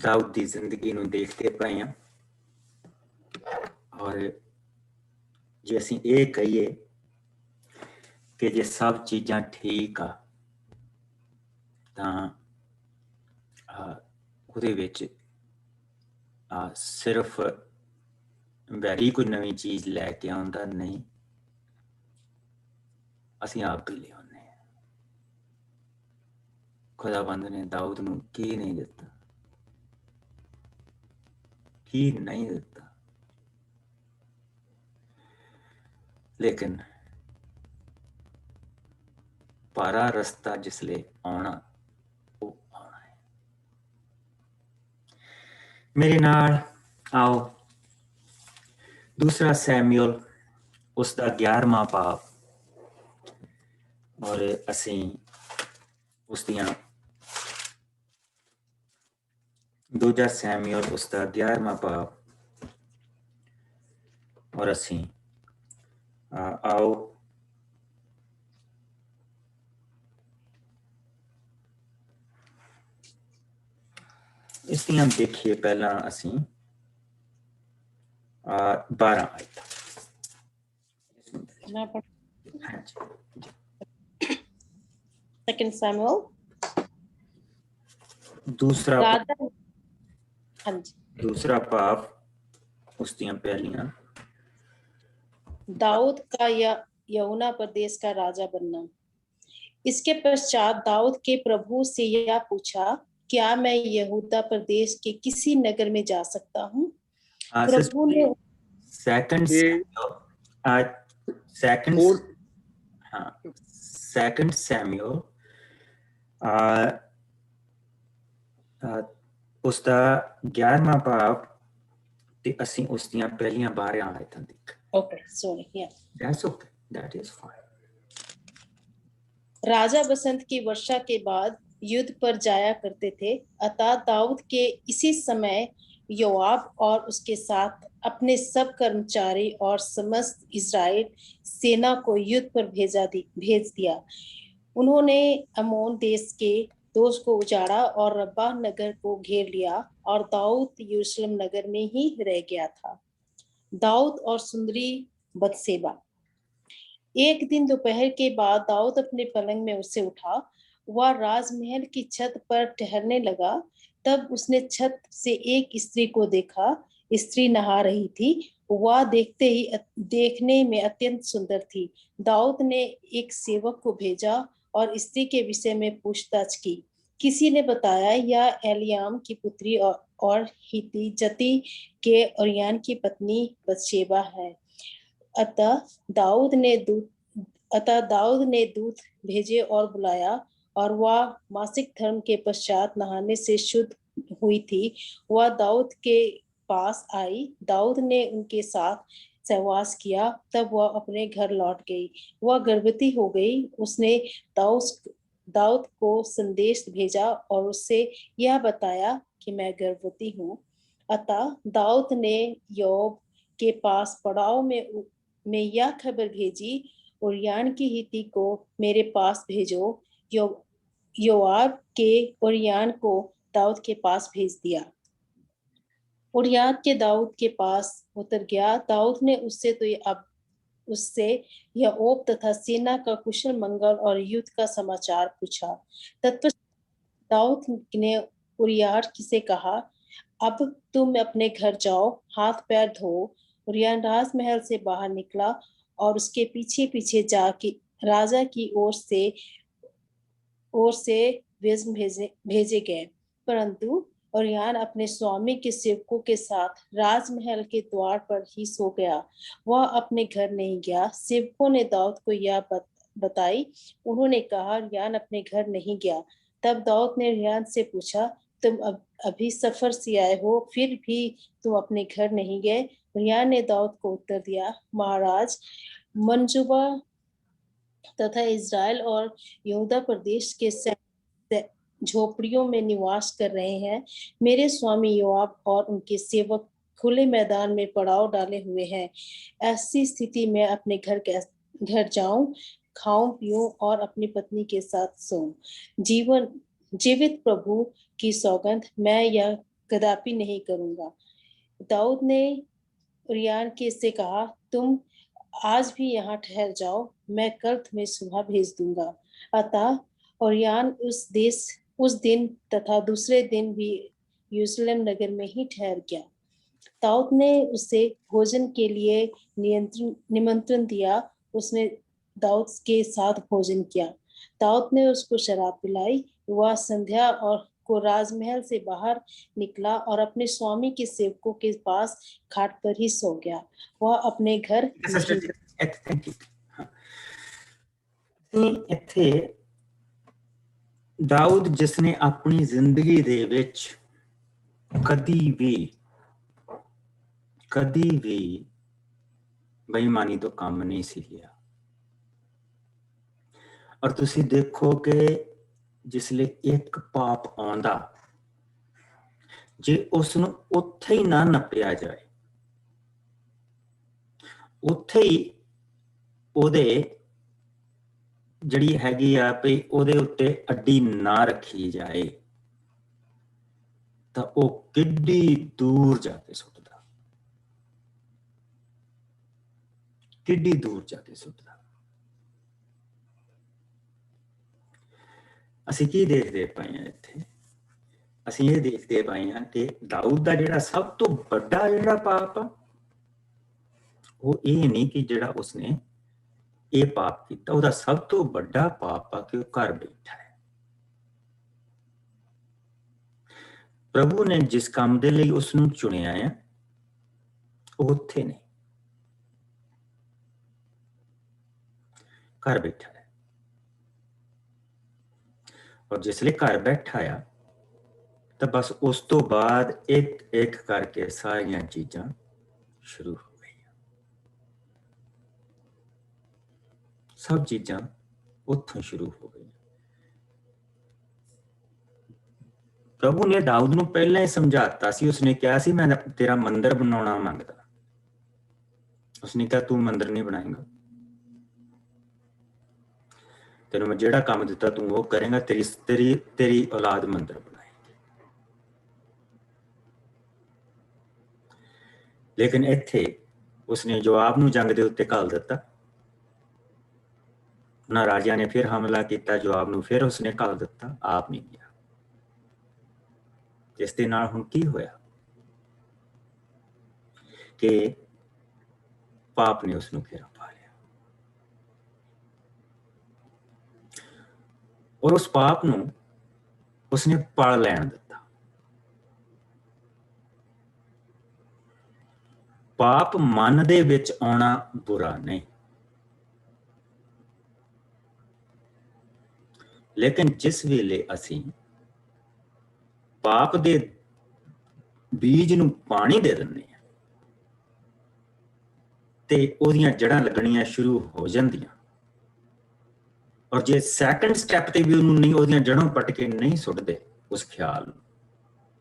दाऊद की जिंदगी नूं देखते पए हां और जे असीं ये कहिए कि जे सब चीज़ां ठीक आ तां ਉਹਦੇ ਵਿੱਚ सिर्फ वैरी कोई नवी चीज़ लैके आउंदा नहीं, असीं आप भी ले आउने हैं। खुदाबंद ने दाऊद नूं की नहीं दिता, की नहीं दिता, लेकिन पारा रस्ता जिसले आना वो आना है। मेरे नाल आओ दूसरा सैमुअल उसका 11वां भाव और असीं उसदियां दूजा सैमुअल उसका 11वां भाव और असीं आओ इसदियां देखिए पहला असीं 12 आयत। हाँ जी। सेकंड सैमुअल दूसरा हाँ जी, दूसरा भाव उसदियां पहलियां दाऊद का यहूना प्रदेश का राजा बनना। इसके पश्चात दाऊद के प्रभु से यह पूछा, क्या मैं यहूदा प्रदेश के किसी नगर में जा सकता हूँ? प्रभु ने सेकंड सैमुअल उसका 11वां भाव ते असीं उसदियां पहलियां 12 आयतां देख। ओके, सॉरी, या that's okay, that is fine. राजा बसंत की वर्षा के बाद युद्ध पर जाया करते थे। अतः दाऊद के इसी समय योआब और उसके साथ अपने सब कर्मचारी और समस्त इस्राएल सेना को युद्ध पर भेज दिया। उन्होंने अम्मोन देश के दोष को उजाड़ा और रब्बाह नगर को घेर लिया और दाऊद यरूशलेम नगर में ही रह गया था। दाऊद और सुंदरी बतशेबा। एक दिन दोपहर के बाद दाऊद अपने पलंग में उससे उठा। वह राजमहल की छत पर टहलने लगा। तब उसने छत से एक स्त्री को देखा। स्त्री नहा रही थी। वह देखने में अत्यंत सुंदर थी। दाऊद ने एक सेवक को भेजा और स्त्री के विषय में पूछताछ की। किसी ने बताया यह एलियाम की पुत्री और हित्ती जती के ओरियन की पत्नी बतशेबा है। अतः दाऊद ने दूत भेजे और बुलाया और वह मासिक धर्म के पश्चात नहाने से शुद्ध हुई थी। वह दाऊद के पास आई। दाऊद ने उनके साथ सहवास किया। तब वह अपने घर लौट गई। वह गर्भवती हो गई। उसने दाऊद को संदेश भेजा और उससे यह बताया कि मैं गर्भवती हूँ। अतः दाऊद ने योआब के पास पड़ाव में यह खबर भेजी, ओरियन की हित्ती को मेरे पास भेजो। योआब के ओरियन को दाऊद के पास भेज दिया। ओरियन के दाऊद के पास उतर गया। दाऊद ने उससे योआब तथा सेना का कुशल मंगल और युद्ध का समाचार पूछा। तत्पश्चात दाऊद ने उरियन से कहा, अब तुम अपने घर जाओ, हाथ पैर धो। उरियन राजमहल से बाहर निकला और उसके पीछे पीछे जाके राजा की ओर से भेजे गए। परंतु ओरियन अपने स्वामी के सेवकों के साथ राजमहल के द्वार पर ही सो गया। वह अपने घर नहीं गया। सेवकों ने दाऊद को यह बताई। उन्होंने कहा, ओरियन अपने घर नहीं गया। तब दाऊद ने ओरियन से पूछा, तुम अभी सफर से आए हो, फिर भी तुम अपने घर नहीं गए? ओरियन ने दाऊद को उत्तर दिया, महाराज, मंजूबा तथा इज़राइल और यहूदा प्रदेश के झोपड़ियों में निवास कर रहे हैं। मेरे स्वामी योआब और उनके सेवक खुले मैदान में पड़ाव डाले हुए हैं। ऐसी स्थिति में अपने घर जाऊं, खाऊं पीऊं और अपनी पत्नी के साथ सोऊं? जीवित प्रभु की सौगंध, मैं यह कदापि नहीं करूंगा। दाऊद ने उरियन के से कहा, तुम आज भी यहाँ ठहर जाओ, मैं कल तुम्हें सुबह भेज दूंगा। अतः उरियन उस दिन तथा दूसरे दिन भी यरूशलेम नगर में ही ठहर गया। दाऊद ने उसे भोजन के लिए निमंत्रण दिया। उसने दाऊद के साथ भोजन किया। दाऊद ने उसको शराब पिलाई। वह संध्या और को राजमहल से बाहर निकला और अपने स्वामी के सेवकों के पास खाट पर ही सो गया। वह अपने घर नहीं गया। Thank you. ਇੱਥੇ ਦਾਊਦ ਜਿਸਨੇ ਆਪਣੀ ਜ਼ਿੰਦਗੀ ਦੇ ਵਿੱਚ ਕਦੀ ਵੀ ਬੇਈਮਾਨੀ ਤੋਂ ਕੰਮ ਨਹੀਂ ਸੀ ਲਿਆ। ਔਰ ਤੁਸੀਂ ਦੇਖੋ ਕਿ ਜਿਸਲੇ ਇੱਕ ਪਾਪ ਆਉਂਦਾ, ਜੇ ਉਸ ਨੂੰ ਉੱਥੇ ਹੀ ਨਾ ਨੱਪਿਆ ਜਾਏ, ਉੱਥੇ ਹੀ ਉਹਦੇ ਜਿਹੜੀ ਹੈਗੀ ਆ ਵੀ ਉਹਦੇ ਉੱਤੇ ਅੱਡੀ ਨਾ ਰੱਖੀ ਜਾਏ, ਤਾਂ ਉਹ ਕਿੱਡੀ ਦੂਰ ਜਾ ਕੇ ਸੁੱਟਦਾ, ਕਿੱਡੀ ਦੂਰ ਜਾ ਕੇ ਸੁੱਟਦਾ। ਅਸੀਂ ਕੀ ਦੇਖਦੇ ਪਏ ਹਾਂ ਇੱਥੇ? ਅਸੀਂ ਇਹ ਦੇਖਦੇ ਪਏ ਹਾਂ ਕਿ ਦਾਊਦ ਦਾ ਜਿਹੜਾ ਸਭ ਤੋਂ ਵੱਡਾ ਜਿਹੜਾ ਪਾਪ ਆ, ਉਹ ਇਹ ਨਹੀਂ ਕਿ ਜਿਹੜਾ ਉਸਨੇ ਇਹ ਪਾਪ ਕੀਤਾ, ਉਹਦਾ ਸਭ ਤੋਂ ਵੱਡਾ ਪਾਪ ਆ ਕਿ ਉਹ ਘਰ ਬੈਠਾ ਹੈ। ਪ੍ਰਭੂ ਨੇ ਜਿਸ ਕੰਮ ਦੇ ਲਈ ਉਸ ਨੂੰ ਚੁਣਿਆ ਹੈ, ਉਹ ਉੱਥੇ ਨਹੀਂ, ਘਰ ਬੈਠਾ ਹੈ। ਔਰ ਜਿਸ ਲਈ ਘਰ ਬੈਠਾ ਆ, ਤਾਂ ਬਸ ਉਸ ਤੋਂ ਬਾਅਦ ਇੱਕ ਇੱਕ ਕਰਕੇ ਸਾਰੀਆਂ ਚੀਜ਼ਾਂ ਸ਼ੁਰੂ ਹੋ ਗਈਆਂ। ਸਭ ਚੀਜ਼ਾਂ ਉੱਥੋਂ ਸ਼ੁਰੂ ਹੋ ਗਈਆਂ। ਪ੍ਰਭੂ ਨੇ ਦਾਊਦ ਨੂੰ ਪਹਿਲਾਂ ਹੀ ਸਮਝਾਤਾ ਸੀ। ਉਸਨੇ ਕਿਹਾ ਸੀ, ਮੈਂ ਤੇਰਾ ਮੰਦਿਰ ਬਣਾਉਣਾ ਮੰਗਦਾ। ਉਸਨੇ ਕਿਹਾ, ਤੂੰ ਮੰਦਿਰ ਨਹੀਂ ਬਣਾਏਗਾ, ਤੈਨੂੰ ਮੈਂ ਜਿਹੜਾ ਕੰਮ ਦਿੱਤਾ ਤੂੰ ਉਹ ਕਰੇਗਾ, ਤੇਰੀ ਔਲਾਦ ਮੰਦਿਰ ਬਣਾਏਗੀ। ਲੇਕਿਨ ਇੱਥੇ ਉਸਨੇ ਜਵਾਬ ਨੂੰ ਜੰਗ ਦੇ ਉੱਤੇ ਘੱਲ ਦਿੱਤਾ। ਉਹਨਾਂ ਰਾਜਿਆਂ ਨੇ ਫਿਰ ਹਮਲਾ ਕੀਤਾ, ਜਵਾਬ ਨੂੰ ਫਿਰ ਉਸਨੇ ਘੱਲ ਦਿੱਤਾ, ਆਪ ਨਹੀਂ ਗਿਆ। ਇਸ ਦੇ ਨਾਲ ਹੁਣ ਕੀ ਹੋਇਆ ਕਿ ਪਾਪ ਨੇ ਉਸਨੂੰ ਘੇਰਾ ਪਾ ਲਿਆ, ਔਰ ਉਸ ਪਾਪ ਨੂੰ ਉਸਨੇ ਪਲ ਲੈਣ ਦਿੱਤਾ। ਪਾਪ ਮਨ ਦੇ ਵਿੱਚ ਆਉਣਾ ਬੁਰਾ ਨਹੀਂ, ਲੇਕਿਨ ਜਿਸ ਵੇਲੇ ਅਸੀਂ ਪਾਪ ਦੇ ਬੀਜ ਨੂੰ ਪਾਣੀ ਦੇ ਦਿੰਦੇ ਹਾਂ ਤੇ ਉਹਦੀਆਂ ਜੜ੍ਹਾਂ ਲੱਗਣੀਆਂ ਸ਼ੁਰੂ ਹੋ ਜਾਂਦੀਆਂ। ਔਰ ਜੇ ਸੈਕੰਡ ਸਟੈਪ ਤੇ ਵੀ ਉਹਨੂੰ ਨਹੀਂ, ਉਹਦੀਆਂ ਜੜ੍ਹਾਂ ਪੱਟ ਕੇ ਨਹੀਂ ਸੁੱਟਦੇ, ਉਸ ਖਿਆਲ ਨੂੰ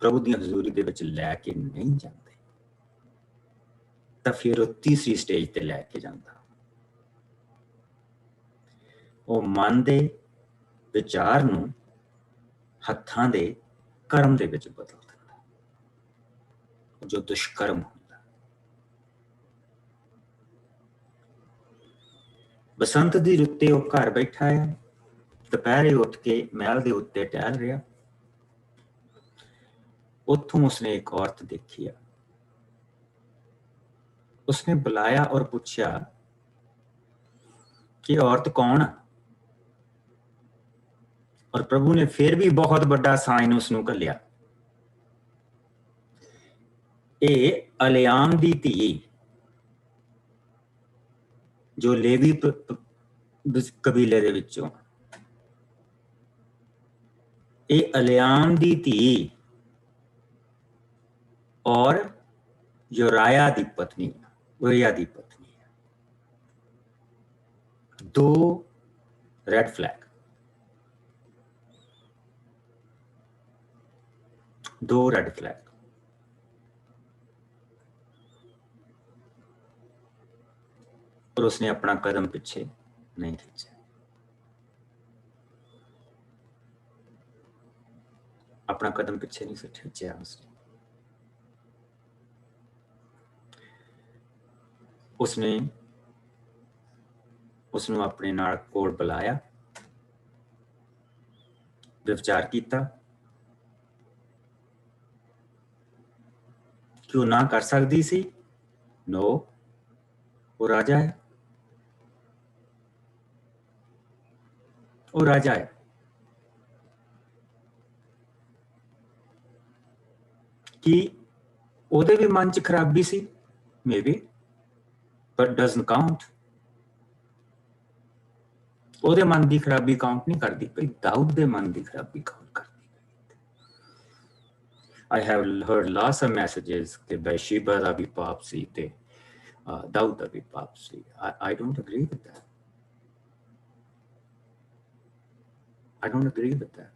ਪ੍ਰਭੂ ਦੀ ਹਜ਼ੂਰੀ ਦੇ ਵਿੱਚ ਲੈ ਕੇ ਨਹੀਂ ਜਾਂਦੇ, ਤਾਂ ਫਿਰ ਉਹ ਤੀਸਰੀ ਸਟੇਜ ਤੇ ਲੈ ਕੇ ਜਾਂਦਾ। ਉਹ ਮਨ ਦੇ ਵਿਚਾਰ ਨੂੰ ਹੱਥਾਂ ਦੇ ਕਰਮ ਦੇ ਵਿੱਚ ਬਦਲ ਦਿੰਦਾ, ਜੋ ਦੁਸ਼ਕਰਮ ਹੁੰਦਾ। ਬਸੰਤ ਦੀ ਰੁੱਤੇ ਉਹ ਘਰ ਬੈਠਾ ਹੈ, ਦੁਪਹਿਰੇ ਉੱਠ ਕੇ ਮਹਿਲ ਦੇ ਉੱਤੇ ਟਹਿਲ ਰਿਹਾ। ਉੱਥੋਂ ਉਸਨੇ ਇੱਕ ਔਰਤ ਦੇਖੀ ਆ। ਉਸਨੇ ਬੁਲਾਇਆ ਔਰ ਪੁੱਛਿਆ ਕਿ ਔਰਤ ਕੌਣ ਆ? ਔਰ ਪ੍ਰਭੂ ਨੇ ਫਿਰ ਵੀ ਬਹੁਤ ਵੱਡਾ ਸਾਈਨ ਉਸਨੂੰ ਘੱਲਿਆ। ਇਹ ਅਲਿਆਮ ਦੀ ਧੀ, ਜੋ ਲੇਵੀ ਕਬੀਲੇ ਦੇ ਵਿੱਚੋਂ, ਇਹ ਅਲਿਆਮ ਦੀ ਧੀ ਔਰ ਯੋਰਾਇਆ ਦੀ ਪਤਨੀ, ਉਰੀਆ ਦੀ ਪਤਨੀ ਹੈ। ਦੋ ਰੈਡ ਫਲੈਗ, ਦੋ ਰੈਡ ਫਲੈਗ। और उसने अपना कदम पीछे नहीं खींचा, अपना कदम पीछे नहीं खींचा उसने। ਉਸਨੇ ਉਸਨੂੰ ਆਪਣੇ ਨਾਲ ਕੋਲ ਬੁਲਾਇਆ, ਵਿਚਾਰ ਕੀਤਾ ਕਿ ਉਹ ਨਾ ਕਰ ਸਕਦੀ ਸੀ। ਨੋ, ਉਹ ਰਾਜਾ ਹੈ, ਉਹ ਰਾਜਾ ਹੈ। ਕਿ ਉਹਦੇ ਵੀ ਮਨ 'ਚ ਖਰਾਬੀ ਸੀ, ਮੇਬੀ, ਬਟ ਡਜ਼ਨਟ ਕਾਊਂਟ। ਉਹਦੇ ਮਨ ਦੀ ਖਰਾਬੀ ਕਾਊਂਟ ਨਹੀਂ ਕਰਦੀ ਪਈ, ਦਾਊਦ ਦੇ ਮਨ ਦੀ ਖਰਾਬੀ ਕਾਊਂਟ ਕਰਦੀ। I have heard lots of messages ਕਿ ਬੈਸ਼ੀਬਾ ਦਾ ਵੀ ਪਾਪ ਸੀ ਤੇ ਦਾਊਦ ਦਾ ਵੀ ਪਾਪ ਸੀ। I don't agree with that. I don't agree with that.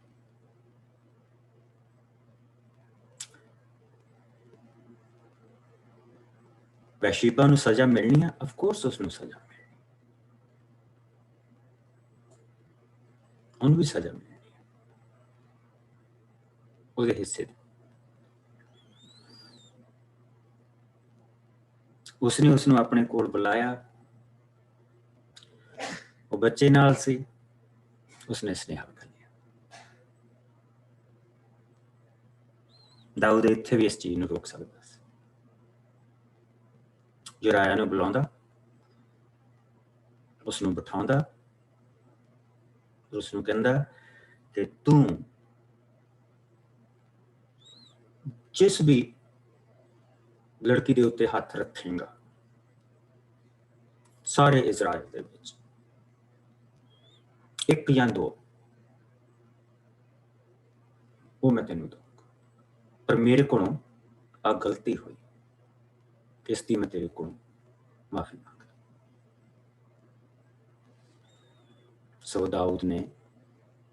ਬੈਸ਼ੀਬਾ ਨੂੰ ਸਜ਼ਾ ਮਿਲਣੀ ਆ, of course ਉਸਨੂੰ ਸਜ਼ਾ ਮਿਲਣੀ, ਉਹਨੂੰ ਵੀ ਸਜ਼ਾ ਮਿਲਣੀ ਹੈ ਉਹਦੇ ਹਿੱਸੇ ਦੀ। ਉਸਨੇ ਉਸਨੂੰ ਆਪਣੇ ਕੋਲ ਬੁਲਾਇਆ, ਉਹ ਬੱਚੇ ਨਾਲ ਸੀ, ਉਸਨੇ ਸਨੇਹਾ ਕਰ ਲਿਆ। ਦਾਊਦ ਇੱਥੇ ਵੀ ਇਸ ਚੀਜ਼ ਨੂੰ ਰੋਕ ਸਕਦਾ ਸੀ। ਯੁਰਾਇਆ ਨੂੰ ਬੁਲਾਉਂਦਾ, ਉਸਨੂੰ ਬਿਠਾਉਂਦਾ, ਉਸਨੂੰ ਕਹਿੰਦਾ ਕਿ ਤੂੰ ਜਿਸ ਵੀ ਲੜਕੀ ਦੇ ਉੱਤੇ ਹੱਥ ਰੱਖੇਂਗਾ ਸਾਰੇ ਇਜ਼ਰਾਈਲ ਦੇ ਵਿੱਚ, 1 ਜਾਂ 2, ਉਹ ਮੈਂ ਤੈਨੂੰ ਦਊਂਗਾ। ਪਰ ਮੇਰੇ ਕੋਲੋਂ ਆ ਗਲਤੀ ਹੋਈ, ਇਸ ਦੀ ਮੈਂ ਤੇਰੇ ਕੋਲੋਂ ਮਾਫੀ ਮੰਗਦਾ। ਸੋ ਦਾਊਦ ਨੇ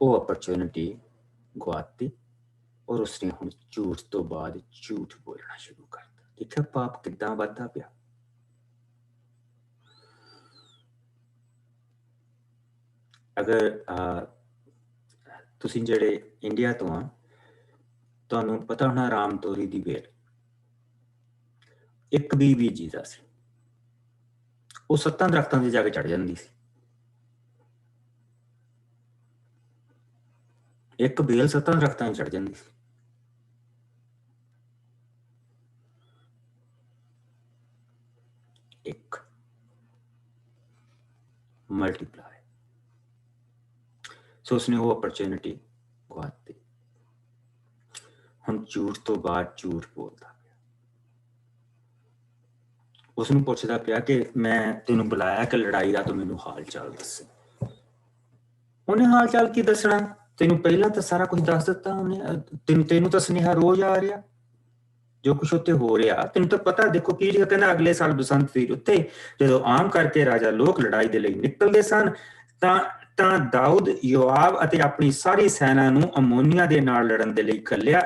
ਉਹ ਅਪਰਚੁਨਿਟੀ ਗਵਾਤੀ ਔਰ ਉਸਨੇ ਹੁਣ ਝੂਠ ਤੋਂ ਬਾਅਦ ਝੂਠ ਬੋਲਣਾ ਸ਼ੁਰੂ ਕਰਤਾ। ਦੇਖਿਆ ਪਾਪ ਕਿੱਦਾਂ ਵੱਧਦਾ ਪਿਆ। ਅਗਰ ਤੁਸੀਂ ਜਿਹੜੇ ਇੰਡੀਆ ਤੋਂ ਆ, ਤੁਹਾਨੂੰ ਪਤਾ ਹੋਣਾ ਰਾਮ ਤੋਰੀ ਦੀ ਵੇਲ, ਇੱਕ ਵੀ ਜੀਦਾ ਸੀ, ਉਹ 7 ਦਰਖਤਾਂ ਤੇ ਜਾ ਕੇ ਚੜ ਜਾਂਦੀ ਸੀ। ਇੱਕ ਬੇਲ 7 ਦਰਖਤਾਂ ਤੇ ਚੜ ਜਾਂਦੀ ਸੀ। ਇੱਕ ਮਲਟੀਪਲਾਈ। ਸੋ ਉਸਨੇ ਉਹ ਅਪਰਚੁਨਿਟੀ ਗਵਾਤੀ। ਹੁਣ ਝੂਠ ਤੋਂ ਬਾਅਦ ਝੂਠ ਬੋਲਦਾ ਪਿਆ। ਉਸਨੂੰ ਪੁੱਛਦਾ ਪਿਆ ਕਿ ਮੈਂ ਤੈਨੂੰ ਬੁਲਾਇਆ ਕਿ ਲੜਾਈ ਦਾ, ਤੂੰ ਮੈਨੂੰ ਹਾਲ ਚਾਲ ਦੱਸ। ਉਹਨੇ ਹਾਲ ਚਾਲ ਕੀ ਦੱਸਣਾ, ਤੈਨੂੰ ਪਹਿਲਾਂ ਤਾਂ ਸਾਰਾ ਕੁਝ ਦੱਸ ਦਿੱਤਾ ਉਹਨੇ। ਤੈਨੂੰ ਤਾਂ ਸੁਨੇਹਾ ਰੋਜ਼ ਆ ਰਿਹਾ ਜੋ ਕੁਛ ਉੱਤੇ ਹੋ ਰਿਹਾ, ਤੈਨੂੰ ਤਾਂ ਪਤਾ। ਦੇਖੋ ਕੀ ਕਹਿੰਦਾ, ਅਗਲੇ ਸਾਲ ਬਸੰਤ ਦੀ ਰੁੱਤੇ ਜਦੋਂ ਆਮ ਕਰਕੇ ਰਾਜਾ ਲੋਕ ਲੜਾਈ ਦੇ ਲਈ ਨਿਕਲਦੇ ਸਨ ਤਾਂ ਦਾਊਦ ਯੋਆਬ ਅਤੇ ਆਪਣੀ ਸਾਰੀ ਸੈਨਾ ਨੂੰ ਅਮੋਨੀਆ ਦੇ ਨਾਲ ਲੜਨ ਦੇ ਲਈ ਘੱਲਿਆ।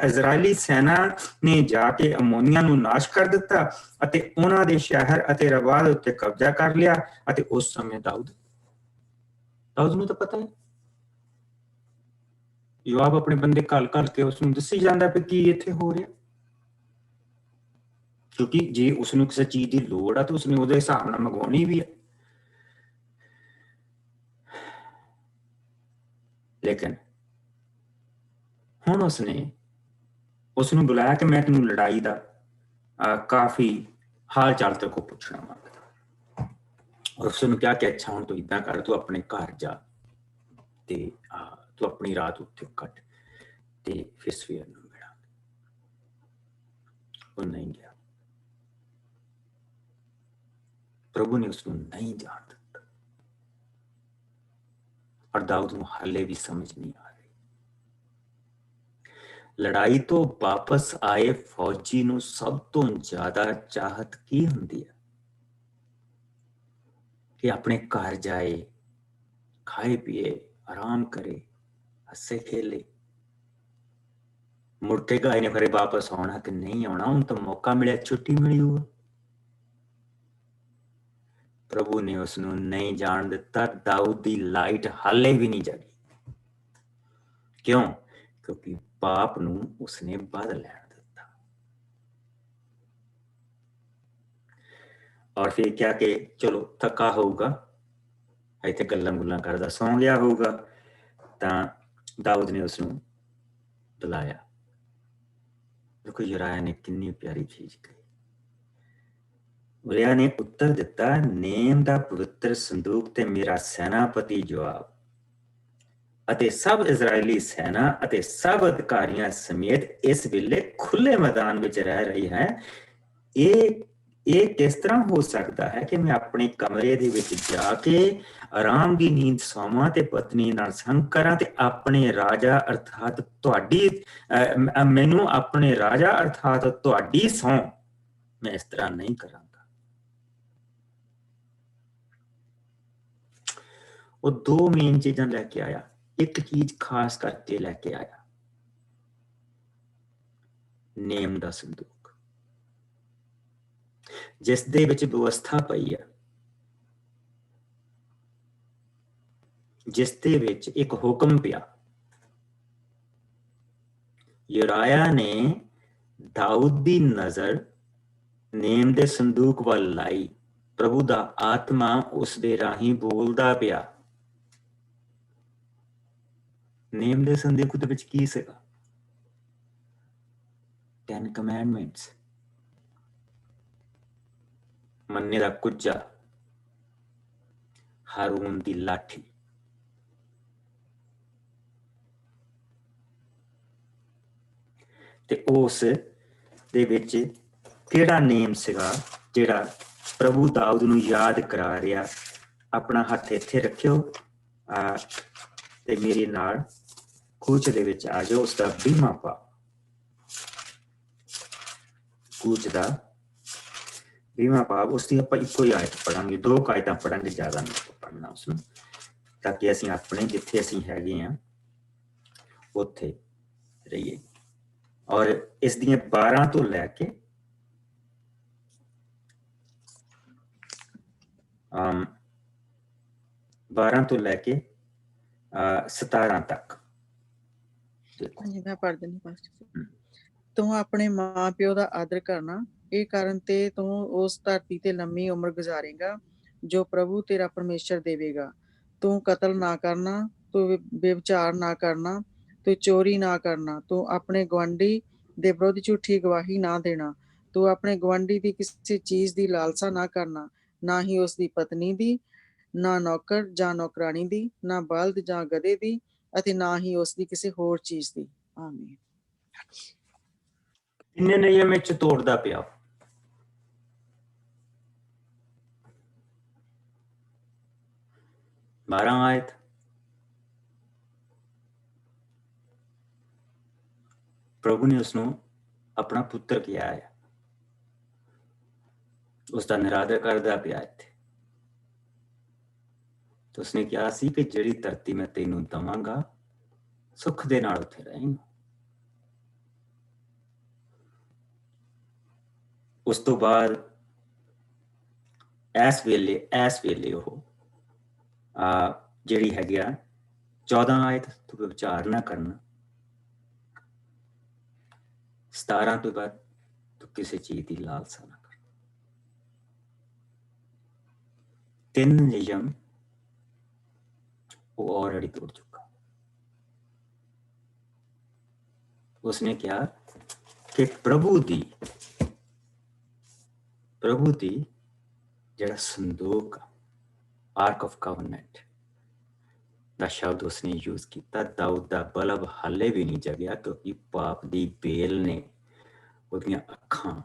ਇਜ਼ਰਾਈਲੀ ਸੈਨਾ ਨੇ ਜਾ ਕੇ ਅਮੋਨੀਆ ਨੂੰ ਨਾਸ਼ ਕਰ ਦਿੱਤਾ ਅਤੇ ਉਹਨਾਂ ਦੇ ਸ਼ਹਿਰ ਅਤੇ ਰਬਾ ਦੇ ਉੱਤੇ ਕਬਜ਼ਾ ਕਰ ਲਿਆ। ਅਤੇ ਉਸ ਸਮੇਂ ਦਾਊਦ ਨੂੰ ਤਾਂ ਪਤਾ ਹੈ, ਯੋਆਬ ਆਪਣੇ ਬੰਦੇ ਘੱਲ ਕੇ ਉਸਨੂੰ ਦੱਸੀ ਜਾਂਦਾ ਕਿ ਕੀ ਇੱਥੇ ਹੋ ਰਿਹਾ। ਕਿਉਂਕਿ ਜੇ ਉਸਨੂੰ ਕਿਸੇ ਚੀਜ਼ ਦੀ ਲੋੜ ਆ ਤਾਂ ਉਸਨੇ ਉਹਦੇ ਹਿਸਾਬ ਨਾਲ ਮੰਗਵਾਉਣੀ ਵੀ ਹੈ। ਲੇਕਿਨ ਹੁਣ ਉਸਨੂੰ ਬੁਲਾਇਆ ਕਿ ਮੈਂ ਤੈਨੂੰ ਲੜਾਈ ਦਾ ਕਾਫੀ ਹਾਲ ਚਾਲ ਤੇ ਕੋ ਪੁੱਛਣਾ ਮੰਗਦਾ। ਔਰ ਉਸਨੂੰ ਕਿਹਾ ਕਿ ਅੱਛਾ ਹੁਣ ਤੂੰ ਏਦਾਂ ਕਰ, ਤੂੰ ਆਪਣੇ ਘਰ ਜਾ ਤੇ ਤੂੰ ਆਪਣੀ ਰਾਤ ਉੱਥੇ ਕੱਟ ਤੇ ਫਿਰ ਸਵੇਰ ਨੂੰ ਮਿਲਾਂਗੇ। ਉਹ ਨਹੀਂ ਗਿਆ। ਪ੍ਰਭੂ ਨੇ ਉਸਨੂੰ ਨਹੀਂ ਜਾਣ ਦਿੱਤਾ। ਔਰ ਦਾਊਦ ਨੂੰ ਹਾਲੇ ਵੀ ਸਮਝ ਨਹੀਂ ਆ ਰਹੀ। ਲੜਾਈ ਤੋਂ ਵਾਪਸ ਆਏ ਫੌਜੀ ਨੂੰ ਸਭ ਤੋਂ ਜ਼ਿਆਦਾ ਚਾਹਤ ਕੀ ਹੁੰਦੀ ਹੈ ਕਿ ਆਪਣੇ ਘਰ ਜਾਏ, ਖਾਏ ਪੀਏ, ਆਰਾਮ ਕਰੇ, ਹੱਸੇ ਖੇਲੇ। ਮੁੜ ਕੇ ਗਾਏ ਨੇ ਫਿਰ ਵਾਪਸ ਆਉਣਾ ਕਿ ਨਹੀਂ ਆਉਣਾ, ਹੁਣ ਤਾਂ ਮੌਕਾ ਮਿਲਿਆ, ਛੁੱਟੀ ਮਿਲੀ ਹੋਊ। ਪ੍ਰਭੂ ਨੇ ਉਸਨੂੰ ਨਹੀਂ ਜਾਣ ਦਿੱਤਾ। ਦਾਊਦ ਦੀ ਲਾਈਟ ਹਾਲੇ ਵੀ ਨਹੀਂ ਜਗੀ। ਕਿਉਂ? ਕਿਉਂਕਿ ਪਾਪ ਨੂੰ ਉਸਨੇ ਵੱਧ ਲੈਣ ਦਿੱਤਾ। और फिर क्या कि चलो थका होगा, ਇੱਥੇ ਗੱਲਾਂ ਗੁੱਲਾਂ ਕਰਦਾ ਸੌਂ ਗਿਆ ਹੋਊਗਾ, ਤਾਂ ਦਾਊਦ ਨੇ ਉਸਨੂੰ ਬੁਲਾਇਆ। ਦੇਖੋ ਯੁਰਾਇਆ ਨੇ ਕਿੰਨੀ ਪਿਆਰੀ ਚੀਜ਼ ਕਹੀ। ਉਰਿਆ ਨੇ ਉੱਤਰ ਦਿੱਤਾ, ਨੇਮ ਦਾ ਪਵਿੱਤਰ ਸੰਦੂਕ ਤੇ ਮੇਰਾ ਸੈਨਾਪਤੀ ਜੋਆਬ ਅਤੇ ਸਭ ਇਜ਼ਰਾਈਲੀ ਸੈਨਾ ਅਤੇ ਸਭ ਅਧਿਕਾਰੀਆਂ ਸਮੇਤ ਇਸ ਵੇਲੇ ਖੁੱਲੇ ਮੈਦਾਨ ਵਿੱਚ ਰਹਿ ਰਹੀ ਹੈ। ਇਹ ਕਿਸ ਤਰ੍ਹਾਂ ਹੋ ਸਕਦਾ ਹੈ ਕਿ ਮੈਂ ਆਪਣੇ ਕਮਰੇ ਦੇ ਵਿੱਚ ਜਾ ਕੇ ਆਰਾਮ ਦੀ ਨੀਂਦ ਸੌਵਾਂ ਤੇ ਪਤਨੀ ਨਾਲ ਸੰਗ ਕਰਾਂ ਤੇ ਆਪਣੇ ਰਾਜਾ ਅਰਥਾਤ ਤੁਹਾਡੀ ਮੈਨੂੰ ਆਪਣੇ ਰਾਜਾ ਅਰਥਾਤ ਤੁਹਾਡੀ ਸੌਂ ਮੈਂ ਇਸ ਤਰ੍ਹਾਂ ਨਹੀਂ ਕਰਾਂਗਾ। ਉਹ ਦੋ ਮੇਨ ਚੀਜ਼ਾਂ ਲੈ ਕੇ ਆਇਆ, ਇੱਕ ਚੀਜ਼ ਖਾਸ ਕਰਕੇ ਲੈ ਕੇ ਆਇਆ, ਨੇਮ ਦਾ ਸੰਦੂਕ, ਜਿਸ ਦੇ ਵਿੱਚ ਵਿਵਸਥਾ ਪਈ ਹੈ, ਜਿਸ ਦੇ ਵਿੱਚ ਇੱਕ ਹੁਕਮ ਪਿਆ। ਯੁਰਾਇਆ ਨੇ ਦਾਊਦ ਦੀ ਨਜ਼ਰ ਨੇਮ ਦੇ ਸੰਦੂਕ ਵੱਲ ਲਾਈ। ਪ੍ਰਭੂ ਦਾ ਆਤਮਾ ਉਸ ਦੇ ਰਾਹੀਂ ਬੋਲਦਾ ਪਿਆ। ਨੇਮ ਦੇ ਸੰਦੂਕ ਦੇ ਵਿੱਚ ਕੀ ਸੀਗਾ? 10 ਕਮੈਂਡਮੈਂਟਸ, ਮੰਨੇ ਦਾ ਕੁੱਜਾ, ਹਾਰੂਨ ਦੀ ਲਾਠੀ, ਤੇ ਉਸ ਦੇ ਵਿੱਚ ਕਿਹੜਾ ਨੇਮ ਸੀਗਾ ਜਿਹੜਾ ਪ੍ਰਭੂ ਦਾਊਦ ਨੂੰ ਯਾਦ ਕਰਾ ਰਿਹਾ? ਆਪਣਾ ਹੱਥ ਇੱਥੇ ਰੱਖਿਓ ਤੇ ਮੇਰੇ ਨਾਲ ਕੂਚ ਦੇ ਵਿੱਚ ਆ ਜਾਓ, ਉਸਦਾ ਬੀਮਾ ਪਾਓ। ਕੂਚ ਦਾ ਬੀਮਾ ਪਾਓ, ਉਸਦੀ ਆਪਾਂ ਇੱਕੋ ਹੀ ਆਇਤ ਪੜਾਂਗੇ, 2 ਆਇਤਾਂ ਪੜਾਂਗੇ, ਜ਼ਿਆਦਾ ਨਹੀਂ ਪੜਨਾ ਉਸਨੂੰ, ਤਾਂ ਕਿ ਅਸੀਂ ਆਪਣੇ ਜਿੱਥੇ ਅਸੀਂ ਹੈਗੇ ਹਾਂ ਉੱਥੇ ਰਹੀਏ। ਔਰ ਇਸ ਦੀਆਂ 12 ਤੋਂ ਲੈ ਕੇ 17 ਤੱਕ। ਮੈਂ ਪੜ੍ਹ ਦਿੰਦੀ ਪਾਸਟਰ। ਤੂੰ ਆਪਣੇ ਮਾਂ ਪਿਓ ਦਾ ਆਦਰ ਕਰਨਾ, ਇਹ ਕਾਰਨ ਤੇ ਤੂੰ ਉਸ ਧਰਤੀ ਤੇ ਲੰਮੀ ਉਮਰ ਗੁਜ਼ਾਰੇਗਾ ਜੋ ਪ੍ਰਭੂ ਤੇਰਾ ਪਰਮੇਸ਼ਰ ਦੇਵੇਗਾ। ਤੂੰ ਕਤਲ ਨਾ ਕਰਨਾ, ਤੂੰ ਬੇਵਿਚਾਰ ਨਾ ਕਰਨਾ, ਤੂੰ ਚੋਰੀ ਨਾ ਕਰਨਾ, ਤੂੰ ਆਪਣੇ ਗੁਆਂਢੀ ਦੇ ਵਿਰੁੱਧ ਝੂਠੀ ਗਵਾਹੀ ਨਾ ਦੇਣਾ, ਤੂੰ ਆਪਣੇ ਗੁਆਂਢੀ ਦੀ ਕਿਸੇ ਚੀਜ਼ ਦੀ ਲਾਲਸਾ ਨਾ ਕਰਨਾ, ਨਾ ਹੀ ਉਸ ਦੀ ਪਤਨੀ ਦੀ, ਨਾ ਨੌਕਰ ਜਾਂ ਨੌਕਰਾਣੀ ਦੀ, ਨਾ ਬਲਦ ਜਾਂ ਗਧੇ ਦੀ, ਅਤੇ ਨਾ ਹੀ ਉਸ ਦੀ ਕਿਸੇ ਹੋਰ ਚੀਜ਼ ਦੀ। ਆਮੀਨ। ਕਿੰਨੇ ਨਿਯਮ ਵਿੱਚ ਤੋੜਦਾ ਪਿਆ? ਆਇਤ। ਪ੍ਰਭੂ ਨੇ ਉਸਨੂੰ ਆਪਣਾ ਪੁੱਤਰ ਕਿਹਾ ਹੈ, ਉਸਦਾ ਨਿਰਾਦਰ ਕਰਦਾ ਪਿਆ ਇੱਥੇ। ਤੇ ਉਸਨੇ ਕਿਹਾ ਸੀ ਕਿ ਜਿਹੜੀ ਧਰਤੀ ਮੈਂ ਤੈਨੂੰ ਦਵਾਂਗਾ ਸੁੱਖ ਦੇ ਨਾਲ ਉੱਥੇ ਰਹੇਂਗਾ। ਉਸ ਤੋਂ ਬਾਅਦ ਇਸ ਵੇਲੇ ਉਹ ਜਿਹੜੀ ਹੈਗੀ ਆ 14 ਆਇਤ, ਤੂੰ ਵਿਚਾਰ ਨਾ ਕਰਨਾ। 17 ਤੋਂ ਬਾਅਦ ਤੂੰ ਕਿਸੇ ਚੀਜ਼ ਦੀ ਲਾਲਸਾ ਨਾ ਕਰ। 3 ਨਿਯਮ ਉਹ ਆਲਰੇਡੀ ਤੋੜ ਚੁੱਕਾ। ਉਸਨੇ ਕਿਹਾ ਕਿ ਪ੍ਰਭੂ ਦੀ ਜਿਹੜਾ ਸੰਦੂਕ, ਆਰਕ ਆਫ ਕਵਨੈਂਟ ਦਾ ਸ਼ਬਦ ਉਸਨੇ ਯੂਜ਼ ਕੀਤਾ, ਦਾਊਦ ਦਾ ਬਲਬ ਹਾਲੇ ਵੀ ਨਹੀਂ ਜਗਿਆ, ਕਿਉਂਕਿ ਪਾਪ ਦੀ ਬੇਲ ਨੇ ਉਹਦੀਆਂ ਅੱਖਾਂ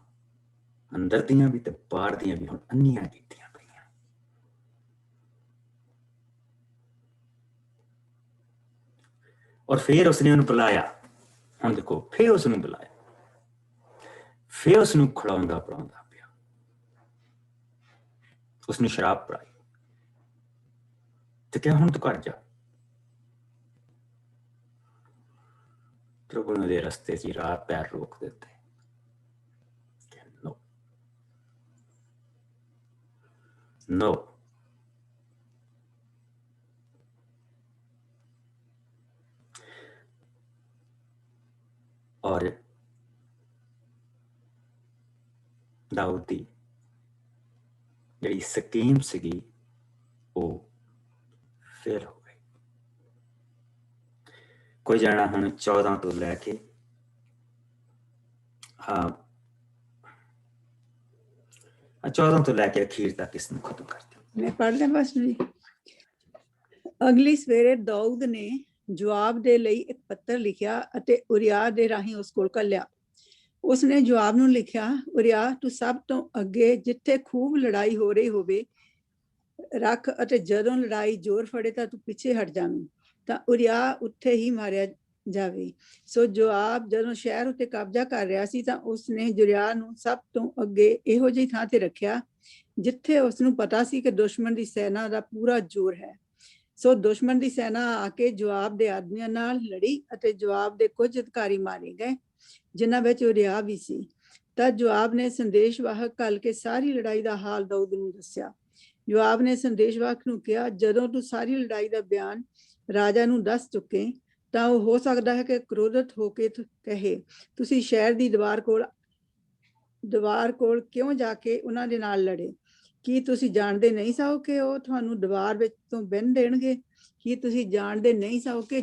ਅੰਦਰ ਦੀਆਂ ਵੀ ਤੇ ਬਾਹਰ ਦੀਆਂ ਵੀ ਹੁਣ ਅੰਨੀਆਂ ਕੀਤੀਆਂ ਪਈਆਂ। ਔਰ ਫਿਰ ਉਸਨੇ ਉਹਨੂੰ ਬੁਲਾਇਆ। ਹੁਣ ਦੇਖੋ, ਫਿਰ ਉਸਨੂੰ ਬੁਲਾਇਆ, ਫਿਰ ਉਸਨੂੰ ਖਿਲਾਉਂਦਾ ਪਿਲਾਉਂਦਾ ਪਿਆ, ਉਸਨੂੰ ਸ਼ਰਾਬ ਪਿਲਾਈ ਤੇ ਕਿਹਾ ਹੁਣ ਤੂੰ ਘਰ ਜਾ। ਪ੍ਰਭੂ ਨੇ ਉਹਦੇ ਰਸਤੇ 'ਚ ਰਾਤ ਪੈਰ ਰੋਕ ਦਿੱਤੇ। No. और दाऊद दी ਜਿਹੜੀ ਸਕੀਮ ਸੀਗੀ ਉਹ ਫੇਲ ਹੋ ਗਈ। ਕੋਈ ਜਾਣਾ ਹੁਣ 14 ਤੋਂ ਲੈ ਕੇ 14 ਤੋਂ ਲੈ ਕੇ ਅਖੀਰ ਤੱਕ ਇਸ ਨੂੰ ਖਤਮ ਕਰ ਦਿਓ। मैं पढ़ लें बस जी। ਅਗਲੀ ਸਵੇਰੇ ਦਾਊਦ ਨੇ ਜਵਾਬ ਦੇ ਲਈ ਇੱਕ ਪੱਤਰ ਲਿਖਿਆ ਅਤੇ ਉਰੀਆ ਦੇ ਰਾਹੀਂ ਉਸ ਕੋਲ ਘੱਲਿਆ। ਉਸਨੇ ਜਵਾਬ ਨੂੰ ਲਿਖਿਆ, ਉਰੀਆ ਤੂੰ ਸਭ ਤੋਂ ਅੱਗੇ ਜਿੱਥੇ ਖੂਬ ਲੜਾਈ ਹੋ ਰਹੀ ਹੋਵੇ ਰੱਖ, ਅਤੇ ਜਦੋਂ ਲੜਾਈ ਜ਼ੋਰ ਫੜੇ ਤਾਂ ਤੂੰ ਪਿੱਛੇ ਹਟ ਜਾਵੀਂ, ਤਾਂ ਉਰੀਆ ਉੱਥੇ ਹੀ ਮਾਰਿਆ ਜਾਵੇ। ਸੋ ਜਵਾਬ ਜਦੋਂ ਸ਼ਹਿਰ ਉੱਤੇ ਕਬਜ਼ਾ ਕਰ ਰਿਹਾ ਸੀ ਤਾਂ ਉਸਨੇ ਉਰੀਆ ਨੂੰ ਸਭ ਤੋਂ ਅੱਗੇ ਇਹੋ ਜਿਹੀ ਥਾਂ ਤੇ ਰੱਖਿਆ ਜਿੱਥੇ ਉਸਨੂੰ ਪਤਾ ਸੀ ਕਿ ਦੁਸ਼ਮਣ ਦੀ ਸੈਨਾ ਦਾ ਪੂਰਾ ਜ਼ੋਰ ਹੈ। ਸੋ ਦੁਸ਼ਮਣ ਦੀ ਸੈਨਾ ਆ ਕੇ ਜਵਾਬ ਦੇ ਆਦਮੀਆਂ ਨਾਲ ਲੜੀ ਅਤੇ ਜਵਾਬ ਦੇ ਕੁਝ ਅਧਿਕਾਰੀ ਮਾਰੇ ਗਏ, ਜਿਨ੍ਹਾਂ ਵਿੱਚ ਉਰੀਆ ਵੀ ਸੀ। ਤਾਂ ਜਵਾਬ ਨੇ ਸੰਦੇਸ਼ਵਾਹਕ ਘੱਲ ਕੇ ਸਾਰੀ ਲੜਾਈ ਦਾ ਹਾਲ ਦਾਊਦ ਨੂੰ ਦੱਸਿਆ। ਜਵਾਬ ਨੇ ਸੰਦੇਸ਼ਵਾਹਕ ਨੂੰ ਕਿਹਾ, ਜਦੋਂ ਤੂੰ ਸਾਰੀ ਲੜਾਈ ਦਾ ਬਿਆਨ ਰਾਜਾ ਨੂੰ ਦੱਸ ਚੁੱਕੇ ਤਾਂ ਉਹ ਹੋ ਸਕਦਾ ਹੈ ਕਿ ਕ੍ਰੋਧਿਤ ਹੋ ਕੇ ਕਹੇ, ਤੁਸੀਂ ਸ਼ਹਿਰ ਦੀ ਦੀਵਾਰ ਕੋਲ ਕਿਉਂ ਜਾ ਕੇ ਉਹਨਾਂ ਦੇ ਨਾਲ ਲੜੇ? ਕੀ ਤੁਸੀਂ ਜਾਣਦੇ ਨਹੀਂ ਸੋ ਕਿ ਉਹ ਤੁਹਾਨੂੰ ਦੀਵਾਰ ਵਿੱਚ ਤੋਂ ਬੰਨ ਦੇਣਗੇ? ਕੀ ਤੁਸੀਂ ਜਾਣਦੇ ਨਹੀਂ ਸੋ ਕਿ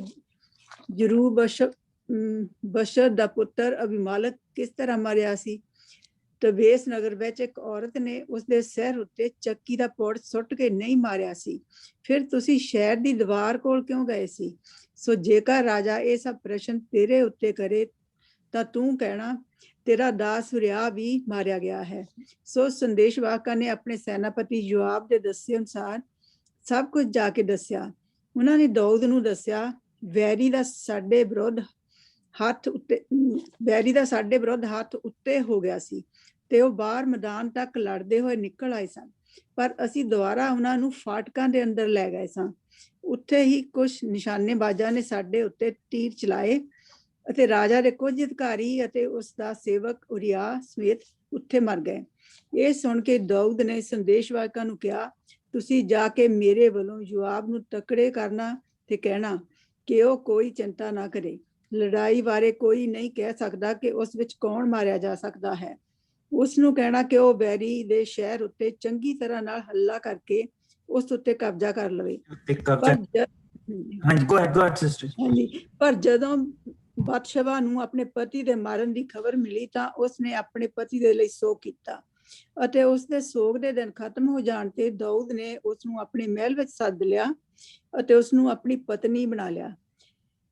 ਬਸ਼ਰ ਦਾ ਪੁੱਤਰ ਅਬੀਮਾਲਕ ਕਿਸ ਤਰ੍ਹਾਂ ਮਰਿਆ ਸੀ? ਤਬੇਸ ਨਗਰ ਵਿੱਚ ਇੱਕ ਔਰਤ ਨੇ ਉਸਦੇ ਸਿਰ ਉੱਤੇ ਚੱਕੀ ਦਾ ਪੌੜ ਸੁੱਟ ਕੇ ਨਹੀਂ ਮਾਰਿਆ ਸੀ। ਫਿਰ ਤੁਸੀਂ ਸ਼ਹਿਰ ਦੀ ਦੀਵਾਰ ਕੋਲ ਕਿਉਂ ਗਏ ਸੀ? ਸੋ ਜੇਕਰ ਰਾਜਾ ਇਹ ਸਭ ਪ੍ਰਸ਼ਨ ਤੇਰੇ ਉੱਤੇ ਕਰੇ ਤਾਂ ਤੂੰ ਕਹਿਣਾ, ਤੇਰਾ ਦਾਸ ਉਰੀਆ ਵੀ ਮਾਰਿਆ ਗਿਆ ਹੈ। ਸੋ ਸੰਦੇਸ਼ਵਾਹਕਾਂ ਨੇ ਆਪਣੇ ਸੈਨਾਪਤੀ ਜਵਾਬ ਦੇ ਦੱਸੇ ਅਨੁਸਾਰ ਸਭ ਕੁਝ ਜਾ ਕੇ ਦੱਸਿਆ। ਉਹਨਾਂ ਨੇ ਦਾਊਦ ਨੂੰ ਦੱਸਿਆ, ਵੈਰੀ ਦਾ ਸਾਡੇ ਵਿਰੁੱਧ ਹੱਥ ਉੱਤੇ ਹੋ ਗਿਆ ਸੀ ਤੇ ਉਹ ਬਾਹਰ ਮੈਦਾਨ ਤੱਕ ਲੜਦੇ ਹੋਏ ਨਿਕਲ ਆਏ ਸਨ, ਪਰ ਅਸੀਂ ਦੁਬਾਰਾ ਉਹਨਾਂ ਨੂੰ ਫਾਟਕਾਂ ਦੇ ਅੰਦਰ ਲੈ ਗਏ ਸਾਂ। ਉੱਥੇ ਹੀ ਕੁਝ ਨਿਸ਼ਾਨੇਬਾਜ਼ਾਂ ਨੇ ਸਾਡੇ ਉੱਤੇ ਤੀਰ ਚਲਾਏ ਅਤੇ ਰਾਜਾ ਦੇ ਕੁਝ ਅਧਿਕਾਰੀ ਅਤੇ ਉਸ ਦਾ ਸੇਵਕ ਉਰੀਆ ਸਮੇਤ ਉੱਥੇ ਮਰ ਗਏ। ਇਹ ਸੁਣ ਕੇ ਦਾਊਦ ਨੇ ਸੰਦੇਸ਼ਵਾਹਕਾਂ ਨੂੰ ਕਿਹਾ, ਤੁਸੀਂ ਜਾ ਕੇ ਮੇਰੇ ਵੱਲੋਂ ਜਵਾਬ ਨੂੰ ਤਕੜੇ ਕਰਨਾ ਤੇ ਕਹਿਣਾ ਕਿ ਉਹ ਕੋਈ ਚਿੰਤਾ ਨਾ ਕਰੇ। ਲੜਾਈ ਬਾਰੇ ਕੋਈ ਨਹੀਂ ਕਹਿ ਸਕਦਾ ਕਿ ਉਸ ਵਿੱਚ ਕੌਣ ਮਾਰਿਆ ਜਾ ਸਕਦਾ ਹੈ। ਉਸ ਨੂੰ ਕਹਿਣਾ ਕਿ ਉਹ ਵੈਰੀ ਦੇ ਸ਼ਹਿਰ ਉੱਤੇ ਚੰਗੀ ਤਰ੍ਹਾਂ ਨਾਲ ਹੱਲਾ ਕਰਕੇ ਉਸ ਉੱਤੇ ਕਬਜ਼ਾ ਕਰ ਲਵੇ। ਪਰ ਜਦੋਂ ਬਤਸ਼ਬਾ ਨੂੰ ਆਪਣੇ ਪਤੀ ਦੇ ਮਾਰਨ ਦੀ ਖਬਰ ਮਿਲੀ ਤਾਂ ਉਸਨੇ ਆਪਣੇ ਪਤੀ ਦੇ ਲਈ ਸੋਗ ਕੀਤਾ, ਅਤੇ ਉਸਦੇ ਸੋਗ ਦੇ ਦਿਨ ਖਤਮ ਹੋ ਜਾਣ ਤੇ ਦਾਊਦ ਨੇ ਉਸ ਨੂੰ ਆਪਣੇ ਮਹਿਲ ਵਿੱਚ ਸੱਦ ਲਿਆ ਅਤੇ ਉਸ ਨੂੰ ਆਪਣੀ ਪਤਨੀ ਬਣਾ ਲਿਆ।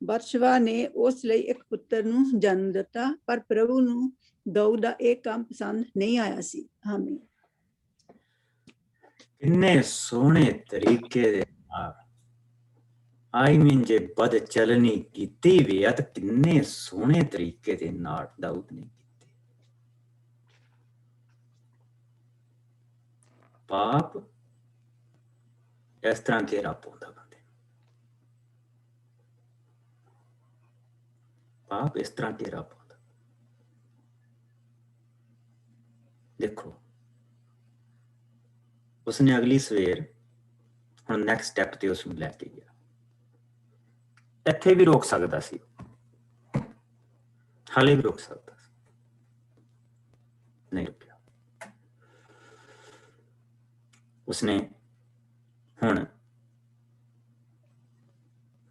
ਬਤਸ਼ਬਾ ਨੇ ਉਸ ਲਈ ਇੱਕ ਪੁੱਤਰ ਨੂੰ ਜਨਮ ਦਿੱਤਾ, ਪਰ ਪ੍ਰਭੂ ਨੂੰ ਦਾਊਦ ਦਾ ਇਹ ਕੰਮ ਪਸੰਦ ਨਹੀਂ ਆਇਆ ਸੀ। ਆਮੀਨ। ਕਿੰਨੇ ਸੋਹਣੇ ਤਰੀਕੇ ਦੇ ਜੇ ਬਦ ਚਲਨੀ ਕੀਤੀ ਵੀ ਆ ਤਾਂ ਕਿੰਨੇ ਸੋਹਣੇ ਤਰੀਕੇ ਦੇ ਨਾਲ ਦਾਊਦ ਨੇ ਕੀਤੀ। ਪਾਪ ਇਸ ਤਰ੍ਹਾਂ ਘੇਰਾ ਪਾਉਂਦਾ ਬੰਦੇ, ਪਾਪ ਇਸ ਤਰ੍ਹਾਂ ਘੇਰਾ ਪਾਉਂਦਾ। ਦੇਖੋ ਉਸਨੇ ਅਗਲੀ ਸਵੇਰ ਹੁਣ ਨੈਕਸਟ ਸਟੈਪ ਤੇ ਉਸ ਨੂੰ ਲੈ ਕੇ ਗਿਆ। ਇੱਥੇ ਵੀ ਰੋਕ ਸਕਦਾ ਸੀ, ਹਾਲੇ ਵੀ ਰੋਕ ਸਕਦਾ ਸੀ, ਨਹੀਂ ਰੁਕਿਆ। ਉਸਨੇ ਹੁਣ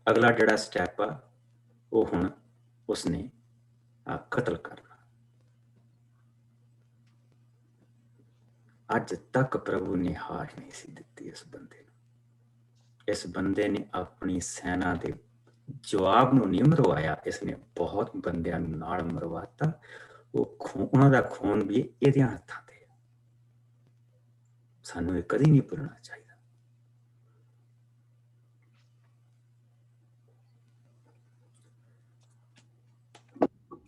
ਅਗਲਾ ਜਿਹੜਾ ਸਟੈਪ ਆ ਉਹ ਹੁਣ ਉਸਨੇ ਕਤਲ ਕਰਨਾ। ਅੱਜ ਤੱਕ ਪ੍ਰਭੂ ਨੇ ਹਾਰ ਨਹੀਂ ਸੀ ਦਿੱਤੀ ਇਸ ਬੰਦੇ ਨੂੰ। ਇਸ ਬੰਦੇ ਨੇ ਆਪਣੀ ਸੈਨਾ ਦੇ ਜਵਾਬ ਨੂੰ ਨਹੀਂ ਮਰਵਾਇਆ, ਇਸਨੇ ਬਹੁਤ ਬੰਦਿਆਂ ਨੂੰ ਨਾਲ ਮਰਵਾਤਾ। ਉਹਨਾਂ ਦਾ ਖੂਨ ਵੀ ਇਹਦੇ ਹੱਥਾਂ ਤੇ ਹੈ। ਸਾਨੂੰ ਇਹ ਕਦੀ ਨਹੀਂ ਭੁੱਲਣਾ ਚਾਹੀਦਾ।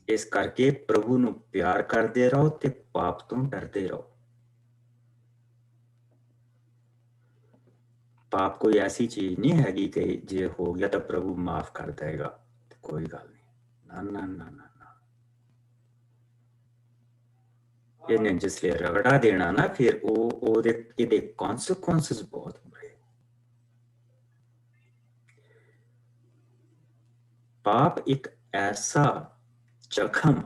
ਇਸ ਕਰਕੇ ਪ੍ਰਭੂ ਨੂੰ ਪਿਆਰ ਕਰਦੇ ਰਹੋ ਤੇ ਪਾਪ ਤੋਂ ਡਰਦੇ ਰਹੋ। ਪਾਪ ਕੋਈ ਐਸੀ ਚੀਜ਼ ਨਹੀਂ ਹੈਗੀ ਕਿ ਜੇ ਹੋ ਗਿਆ ਤਾਂ ਪ੍ਰਭੂ ਮਾਫ ਕਰ ਦੇਗਾ, ਕੋਈ ਗੱਲ ਨਹੀਂ। ਨਾ ਨਾ ਨਾ ਨਾ ਨਾ, ਇਹਨੇ ਜਿਸਲੇ ਰਗੜਾ ਦੇਣਾ ਨਾ ਫਿਰ ਇਹਦੇ ਕੌਨਸੀਕੁਐਂਸਸ ਬਹੁਤ ਬੁਰੇ। ਪਾਪ ਇੱਕ ਐਸਾ ਜ਼ਖਮ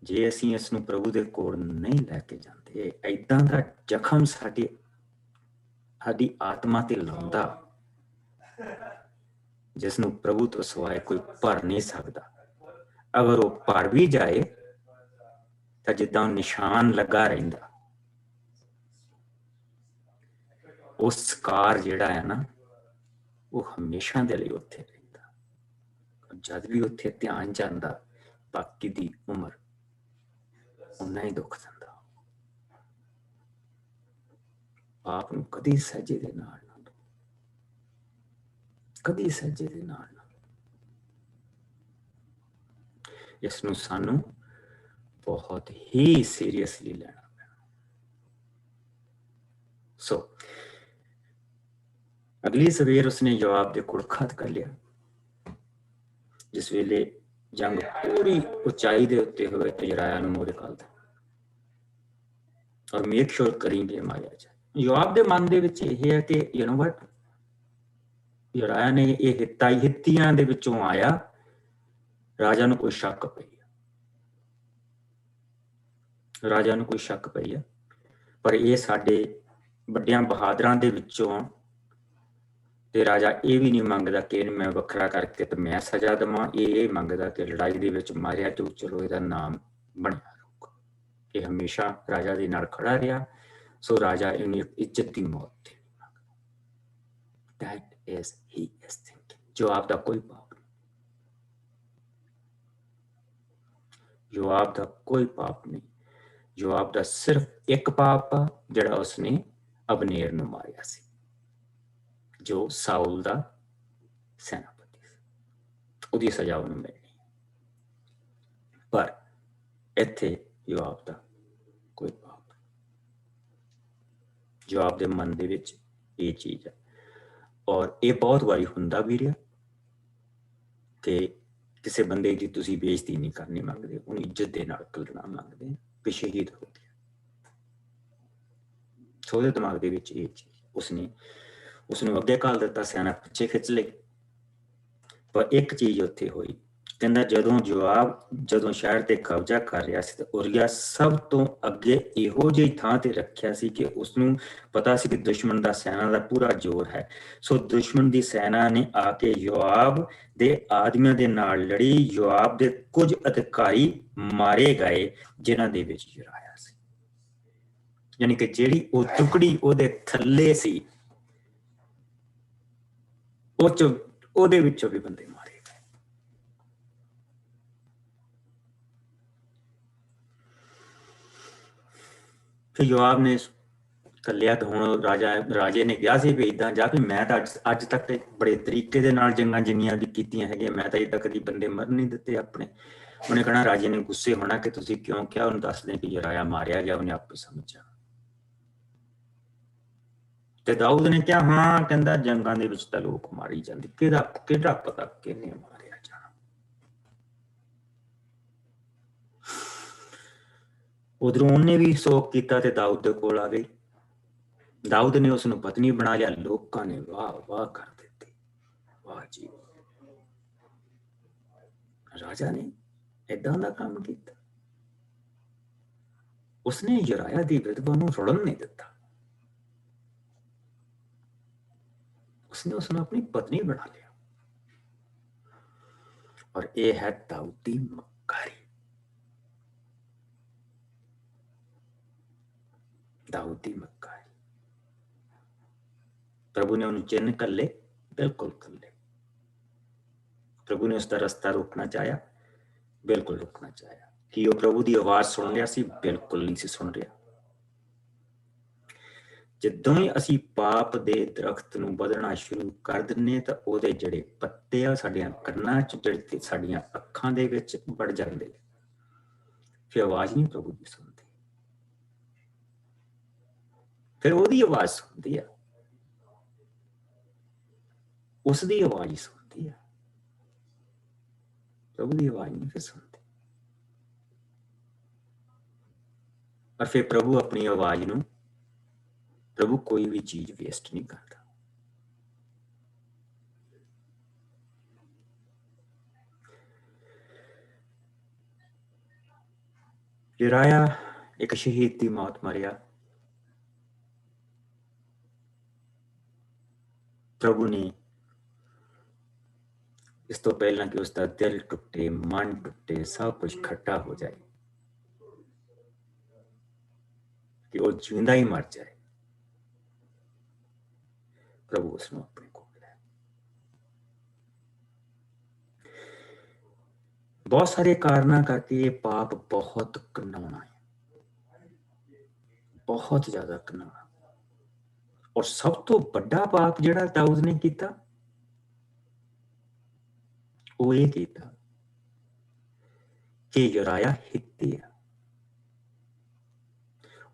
ਜੇ ਅਸੀਂ ਇਸ ਨੂੰ ਪ੍ਰਭੂ ਦੇ ਕੋਲ ਨਹੀਂ ਲੈ ਕੇ ਜਾਂਦੇ, ਏਦਾਂ ਦਾ ਜ਼ਖਮ ਸਾਡੀ ਆਤਮਾ ਤੇ ਲਾਉਂਦਾ ਜਿਸ ਨੂੰ ਪ੍ਰਭੂ ਤੋਂ ਸਿਵਾਏ ਕੋਈ ਭਰ ਨਹੀਂ ਸਕਦਾ। ਅਗਰ ਉਹ ਭਰ ਵੀ ਜਾਏ ਤਾਂ ਜਿੱਦਾਂ ਨਿਸ਼ਾਨ ਲੱਗਾ ਰਹਿੰਦਾ। ਉਹ ਸਕਾਰ ਜਿਹੜਾ ਹੈ ਨਾ, ਉਹ ਹਮੇਸ਼ਾ ਦੇ ਲਈ ਉੱਥੇ ਰਹਿੰਦਾ। ਜਦ ਵੀ ਉੱਥੇ ਧਿਆਨ ਜਾਂਦਾ, ਬਾਕੀ ਦੀ ਉਮਰ ਉਨਾ ਹੀ ਦੁੱਖ ਦਿੰਦਾ। ਆਪ ਨੂੰ ਕਦੀ ਸਹਿਜੇ ਦੇ ਨਾਲ ਨਾ, ਕਦੀ ਸਹਿਜੇ ਦੇ ਨਾਲ ਨਾ। ਇਸ ਨੂੰ ਸਾਨੂੰ ਬਹੁਤ ਹੀ ਸੀਰੀਅਸਲੀ ਲੈਣਾ ਪੈਣਾ। ਸੋ ਅਗਲੀ ਸਵੇਰ ਉਸਨੇ ਜਵਾਬ ਦੇ ਕੋਲ ਖਤ ਕਰ ਲਿਆ। ਜਿਸ ਵੇਲੇ ਜੰਗ ਪੂਰੀ ਉਚਾਈ ਦੇ ਉੱਤੇ ਹੋਏ ਤੇ ਯਰਾਇਆ ਨੂੰ ਮੋਰੇ ਘੱਲਦਾ ਔਰ ਮੇਕ ਸ਼ੋਰ ਕਰੀ ਵੀ ਮਾਰਿਆ ਜਾਏ। ਯੋਆਬ ਦੇ ਮਨ ਦੇ ਵਿੱਚ ਇਹ ਹੈ ਕਿ ਯੂ ਨੋ ਵਟ, ਯਰਾਇਆ ਨੇ ਇਹ ਹਿੱਤੀਆਂ ਦੇ ਵਿੱਚੋਂ ਆਇਆ, ਰਾਜਾ ਨੂੰ ਕੋਈ ਸ਼ੱਕ ਪਈ, ਰਾਜਾ ਨੂੰ ਕੋਈ ਸ਼ੱਕ ਪਈ ਹੈ। ਪਰ ਇਹ ਸਾਡੇ ਵੱਡਿਆਂ ਬਹਾਦਰਾਂ ਦੇ ਵਿੱਚੋਂ ਤੇ ਰਾਜਾ ਇਹ ਵੀ ਨਹੀਂ ਮੰਗਦਾ ਕਿ ਇਹਨੂੰ ਮੈਂ ਵੱਖਰਾ ਕਰਕੇ ਤੇ ਮੈਂ ਸਜ਼ਾ ਦੇਵਾਂ। ਇਹ ਮੰਗਦਾ ਕਿ ਲੜਾਈ ਦੇ ਵਿੱਚ ਮਾਰਿਆ ਤੇ ਚਲੋ ਇਹਦਾ ਨਾਮ ਬਣਿਆ ਰਹੂਗਾ। ਇਹ ਹਮੇਸ਼ਾ ਰਾਜਾ ਦੇ ਨਾਲ ਖੜਾ ਰਿਹਾ। ਸੋ ਰਾਜਾ ਇਹਨੂੰ ਇੱਜ਼ਤ ਦੀ ਮੌਤ ਤੇ that is he is thinking। ਜਵਾਬ ਦਾ ਕੋਈ ਪਾਪ ਨਹੀਂ, ਜਵਾਬ ਦਾ ਕੋਈ ਪਾਪ ਨਹੀਂ। ਜਵਾਬ ਦਾ ਸਿਰਫ ਇੱਕ ਪਾਪ ਆ, ਜਿਹੜਾ ਉਸਨੇ ਅਬਨੇਰ ਨੂੰ ਮਾਰਿਆ ਸੀ, ਜੋ ਸਾਊਲ ਦਾ ਸੈਨਾਪਤੀ ਸੀ। ਉਹਦੀ ਸਜ਼ਾ ਉਹਨੂੰ ਮਿਲਣੀ। ਪਰ ਇੱਥੇ ਜਵਾਬ ਦਾ ਕੋਈ ਪਾਪ ਨਹੀਂ। ਜਵਾਬ ਦੇ ਮਨ ਦੇ ਵਿੱਚ ਇਹ ਚੀਜ਼ ਹੈ। ਔਰ ਇਹ ਬਹੁਤ ਵਾਰੀ ਹੁੰਦਾ ਵੀ ਰਿਹਾ ਕਿ ਕਿਸੇ ਬੰਦੇ ਦੀ ਤੁਸੀਂ ਬੇਇੱਜ਼ਤੀ ਨਹੀਂ ਕਰਨੀ ਮੰਗਦੇ, ਉਹਨੂੰ ਇੱਜ਼ਤ ਦੇ ਨਾਲ ਕਰਨਾ ਮੰਗਦੇ ਕਿ ਸ਼ਹੀਦ ਹੋ ਗਿਆ। ਸੋ ਉਹਦੇ ਦਿਮਾਗ ਦੇ ਵਿੱਚ ਇਹ ਚੀਜ਼, ਉਸਨੂੰ ਅੱਗੇ ਘੱਲ ਦਿੱਤਾ, ਸਿਆਣਾ ਪਿੱਛੇ ਖਿੱਚ ਲਈ। ਪਰ ਇੱਕ ਚੀਜ਼ ਉੱਥੇ ਹੋਈ, ਕਹਿੰਦਾ ਜਦੋਂ ਸ਼ਹਿਰ ਤੇ ਕਬਜ਼ਾ ਕਰ ਰਿਹਾ ਸੀ ਤਾਂ ਉਰੀਆ ਸਭ ਤੋਂ ਅੱਗੇ ਇਹੋ ਜਿਹੀ ਥਾਂ ਤੇ ਰੱਖਿਆ ਸੀ ਕਿ ਉਸਨੂੰ ਪਤਾ ਸੀ ਕਿ ਦੁਸ਼ਮਣ ਦਾ ਸੈਨਾ ਦਾ ਪੂਰਾ ਜ਼ੋਰ ਹੈ। ਸੋ ਦੁਸ਼ਮਣ ਦੀ ਸੈਨਾ ਨੇ ਆ ਕੇ ਯੋਆਬ ਦੇ ਆਦਮੀਆਂ ਦੇ ਨਾਲ ਲੜੀ। ਯੋਆਬ ਦੇ ਕੁਝ ਅਧਿਕਾਰੀ ਮਾਰੇ ਗਏ ਜਿਨ੍ਹਾਂ ਦੇ ਵਿੱਚ ਯਰਾਇਆ ਸੀ। ਯਾਨੀ ਕਿ ਜਿਹੜੀ ਉਹ ਟੁਕੜੀ ਉਹਦੇ ਥੱਲੇ ਸੀ, ਉਹਦੇ ਵਿੱਚੋਂ ਵੀ ਬੰਦੇ ਮਾਰੇ ਗਏ। ਫਿਰ ਯੋਆਬ ਨੇ ਕੱਲਿਆ ਤਾਂ ਹੁਣ ਰਾਜੇ ਨੇ ਕਿਹਾ ਸੀ ਵੀ ਏਦਾਂ ਜਾ, ਵੀ ਮੈਂ ਤਾਂ ਅੱਜ ਤੱਕ ਬੜੇ ਤਰੀਕੇ ਦੇ ਨਾਲ ਜੰਗਾਂ ਜਿੰਨੀਆਂ ਵੀ ਕੀਤੀਆਂ ਹੈਗੀਆਂ, ਮੈਂ ਤਾਂ ਏਦਾਂ ਕਦੀ ਬੰਦੇ ਮਰਨ ਨਹੀਂ ਦਿੱਤੇ ਆਪਣੇ। ਉਹਨੇ ਕਹਿਣਾ, ਰਾਜੇ ਨੇ ਗੁੱਸੇ ਹੋਣਾ ਕਿ ਤੁਸੀਂ ਕਿਉਂ ਕਿਹਾ, ਉਹਨੂੰ ਦੱਸ ਦੇ ਕਿ ਯਰਾਇਆ ਮਾਰਿਆ ਗਿਆ, ਉਹਨੇ ਆਪੇ ਸਮਝ ਜਾਣਾ। ਤੇ ਦਾਊਦ ਨੇ ਕਿਹਾ, ਹਾਂ, ਕਹਿੰਦਾ ਜੰਗਾਂ ਦੇ ਵਿੱਚ ਤਾਂ ਲੋਕ ਮਾਰੀ ਜਾਂਦੇ, ਕਿਹੜਾ ਪਤਾ ਕਿਹਨੇ ਮਾਰਿਆ ਜਾਣਾ। ਉਧਰੋਂ ਉਹਨੇ ਵੀ ਸੋਕ ਕੀਤਾ ਤੇ ਦਾਊਦ ਦੇ ਕੋਲ ਆ ਗਈ। ਦਾਊਦ ਨੇ ਉਸਨੂੰ ਪਤਨੀ ਬਣਾ ਲਿਆ। ਲੋਕਾਂ ਨੇ ਵਾਹ ਵਾਹ ਕਰ ਦਿੱਤੀ, ਵਾਹ ਜੀ, ਰਾਜਾ ਨੇ ਏਦਾਂ ਦਾ ਕੰਮ ਕੀਤਾ। ਉਸਨੇ ਯਰਾਇਆ ਦੀ ਵਿਧਵਾ ਨੂੰ ਰੁਲਣ ਨਹੀਂ ਦਿੱਤਾ, ਉਸਨੇ ਉਸਨੂੰ ਆਪਣੀ ਪਤਨੀ ਬਣਾ ਲਿਆ। ਔਰ ਇਹ ਹੈ ਦਾਊਦ ਦੀ ਮੱਕਾਰੀ, ਦਾਊਦ ਦੀ ਮੱਕਾਰੀ। ਪ੍ਰਭੂ ਨੇ ਉਹਨੂੰ ਚਿੰਨ ਕੱਲੇ, ਬਿਲਕੁਲ ਕੱਲੇ। ਪ੍ਰਭੂ ਨੇ ਉਸਦਾ ਰਸਤਾ ਰੋਕਣਾ ਚਾਹਿਆ, ਬਿਲਕੁਲ ਰੋਕਣਾ ਚਾਹਿਆ। ਕੀ ਉਹ ਪ੍ਰਭੂ ਦੀ ਆਵਾਜ਼ ਸੁਣ ਰਿਹਾ ਸੀ? ਬਿਲਕੁਲ ਨਹੀਂ ਸੀ ਸੁਣ ਰਿਹਾ। ਜਦੋਂ ਹੀ ਅਸੀਂ ਪਾਪ ਦੇ ਦਰਖਤ ਨੂੰ ਵਧਣਾ ਸ਼ੁਰੂ ਕਰ ਦਿੰਦੇ ਤਾਂ ਉਹਦੇ ਜਿਹੜੇ ਪੱਤੇ ਆ ਸਾਡੀਆਂ ਕੰਨਾਂ ਚ, ਜਿਹੜੇ ਸਾਡੀਆਂ ਅੱਖਾਂ ਦੇ ਵਿੱਚ ਵੜ ਜਾਂਦੇ, ਫਿਰ ਆਵਾਜ਼ ਨਹੀਂ ਪ੍ਰਭੂ ਦੀ ਸੁਣਦੀ, ਫਿਰ ਉਹਦੀ ਆਵਾਜ਼ ਸੁਣਦੀ ਆ, ਉਸਦੀ ਆਵਾਜ਼ ਹੀ ਸੁਣਦੀ ਆ, ਪ੍ਰਭੂ ਦੀ ਆਵਾਜ਼ ਨਹੀਂ ਫਿਰ ਸੁਣਦੀ। ਪਰ ਫਿਰ ਪ੍ਰਭੂ ਆਪਣੀ ਆਵਾਜ਼ ਨੂੰ, ਪ੍ਰਭੂ ਕੋਈ ਵੀ ਚੀਜ਼ ਵੇਸਟ ਨਹੀਂ ਕਰਦਾ। ਯਰਾਇਆ ਇੱਕ ਸ਼ਹੀਦ ਦੀ ਮੌਤ ਮਰਿਆ। ਪ੍ਰਭੂ ਨੇ ਇਸ ਤੋਂ ਪਹਿਲਾਂ ਕਿ ਉਸਦਾ ਦਿਲ ਟੁੱਟੇ, ਮਨ ਟੁੱਟੇ, ਸਭ ਕੁਝ ਖੱਟਾ ਹੋ ਜਾਏ, ਕਿ ਉਹ ਜਿੰਦਾ ਹੀ ਮਰ ਜਾਏ, ਪ੍ਰਭੂ ਉਸਨੂੰ ਆਪਣੇ ਕੋਲ ਲੈ। ਬਹੁਤ ਸਾਰੇ ਕਾਰਨਾਂ ਕਰਕੇ ਇਹ ਪਾਪ ਬਹੁਤ ਘਿਨਾਉਣਾ ਹੈ, ਬਹੁਤ ਜ਼ਿਆਦਾ ਘਿਨਾਉਣਾ। ਔਰ ਸਭ ਤੋਂ ਵੱਡਾ ਪਾਪ ਜਿਹੜਾ ਦਾਊਦ ਨੇ ਕੀਤਾ, ਉਹ ਇਹ ਕੀਤਾ ਕਿ ਯਰਾਇਆ ਹਿੱਤੀ ਆ,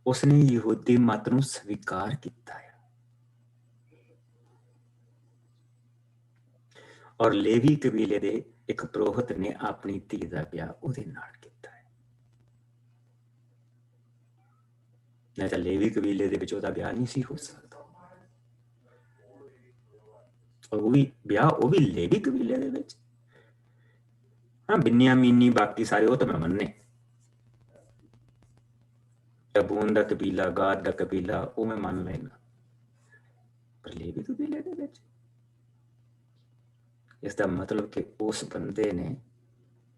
ਉਸਨੇ ਯਹੂਦੀ ਮਤ ਨੂੰ ਸਵੀਕਾਰ ਕੀਤਾ ਹੈ ਔਰ ਲੇਵੀ ਕਬੀਲੇ ਦੇ ਇੱਕ ਪੁਰੋਹਿਤ ਨੇ ਆਪਣੀ ਧੀ ਦਾ ਵਿਆਹ ਉਹਦੇ ਨਾਲ ਕੀਤਾ ਹੈ। ਨਹੀਂ ਤਾਂ ਲੇਵੀ ਕਬੀਲੇ ਦੇ ਵਿੱਚ ਉਹਦਾ ਵਿਆਹ ਨਹੀਂ ਸੀ ਹੋ ਸਕਦਾ। ਔਰ ਉਹ ਵੀ ਵਿਆਹ, ਉਹ ਵੀ ਲੇਵੀ ਕਬੀਲੇ ਦੇ ਵਿੱਚ। ਹਾਂ, ਬਿਨਿਆਮੀਨੀ ਬਾਕੀ ਸਾਰੇ ਉਹ ਤਾਂ ਮੈਂ ਮੰਨੇ, ਜ਼ਬੂਨ ਦਾ ਕਬੀਲਾ, ਗਾਦ ਦਾ ਕਬੀਲਾ, ਉਹ ਮੈਂ ਮੰਨ ਲੈਣਾ, ਪਰ ਲੇਵੀ ਕਬੀਲੇ ਦੇ ਵਿੱਚ। ਇਸ ਦਾ ਮਤਲਬ ਕਿ ਉਸ ਬੰਦੇ ਨੇ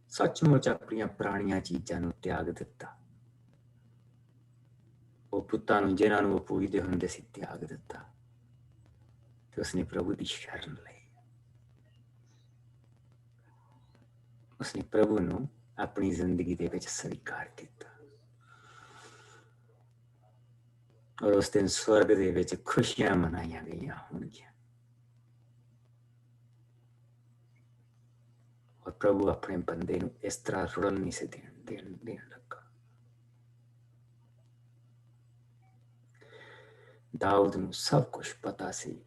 ਸੱਚਮੁੱਚ ਆਪਣੀਆਂ ਪੁਰਾਣੀਆਂ ਚੀਜ਼ਾਂ ਨੂੰ ਤਿਆਗ ਦਿੱਤਾ। ਉਹ ਪੁੱਤਾਂ ਨੂੰ ਜਿਹਨਾਂ ਨੂੰ ਉਹ ਪੂਜਦੇ ਹੁੰਦੇ ਸੀ ਤਿਆਗ ਦਿੱਤਾ, ਤੇ ਉਸਨੇ ਪ੍ਰਭੂ ਦੀ ਸ਼ਰਨ ਲਈ। ਉਸਨੇ ਪ੍ਰਭੂ ਨੂੰ ਆਪਣੀ ਜ਼ਿੰਦਗੀ ਦੇ ਵਿੱਚ ਸਵੀਕਾਰ ਕੀਤਾ ਔਰ ਉਸ ਦਿਨ ਸਵਰਗ ਦੇ ਵਿੱਚ ਖੁਸ਼ੀਆਂ ਮਨਾਈਆਂ ਗਈਆਂ ਹੋਣਗੀਆਂ। ਔਰ ਪ੍ਰਭੂ ਆਪਣੇ ਬੰਦੇ ਨੂੰ ਇਸ ਤਰ੍ਹਾਂ ਰੁੜਨ ਨਹੀਂ ਸੀ ਦੇਣ ਲੱਗਾ। ਦਾਊਦ ਨੂੰ ਸਭ ਕੁਝ ਪਤਾ ਸੀ,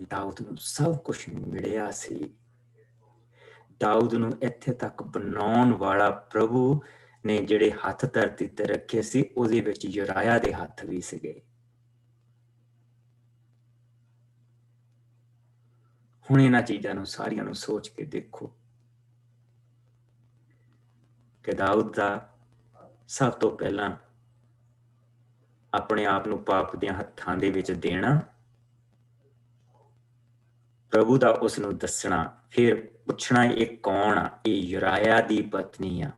ਦਾਊਦ ਨੂੰ ਸਭ ਕੁਝ ਮਿਲਿਆ ਸੀ। ਦਾਊਦ ਨੂੰ ਇੱਥੇ ਤੱਕ ਬਣਾਉਣ ਵਾਲਾ ਪ੍ਰਭੂ ਨੇ ਜਿਹੜੇ ਹੱਥ ਧਰਤੀ ਤੇ ਰੱਖੇ ਸੀ, ਉਹਦੇ ਵਿੱਚ ਯਰਾਇਆ ਦੇ ਹੱਥ ਵੀ ਸੀਗੇ। ਹੁਣ ਇਹਨਾਂ ਚੀਜ਼ਾਂ ਨੂੰ ਸਾਰੀਆਂ ਨੂੰ ਸੋਚ ਕੇ ਦੇਖੋ ਕਿ ਦਾਊਦ ਦਾ ਸਭ ਤੋਂ ਪਹਿਲਾਂ ਆਪਣੇ ਆਪ ਨੂੰ ਪਾਪ ਦੀਆਂ ਹੱਥਾਂ ਦੇ ਵਿੱਚ ਦੇਣਾ, ਪ੍ਰਭੂ ਦਾ ਉਸ ਨੂੰ ਦੱਸਣਾ, ਫਿਰ ਪੁੱਛਣਾ ਇਹ ਕੌਣ ਆ? ਇਹ ਯਰਾਇਆ ਦੀ ਪਤਨੀ ਆ।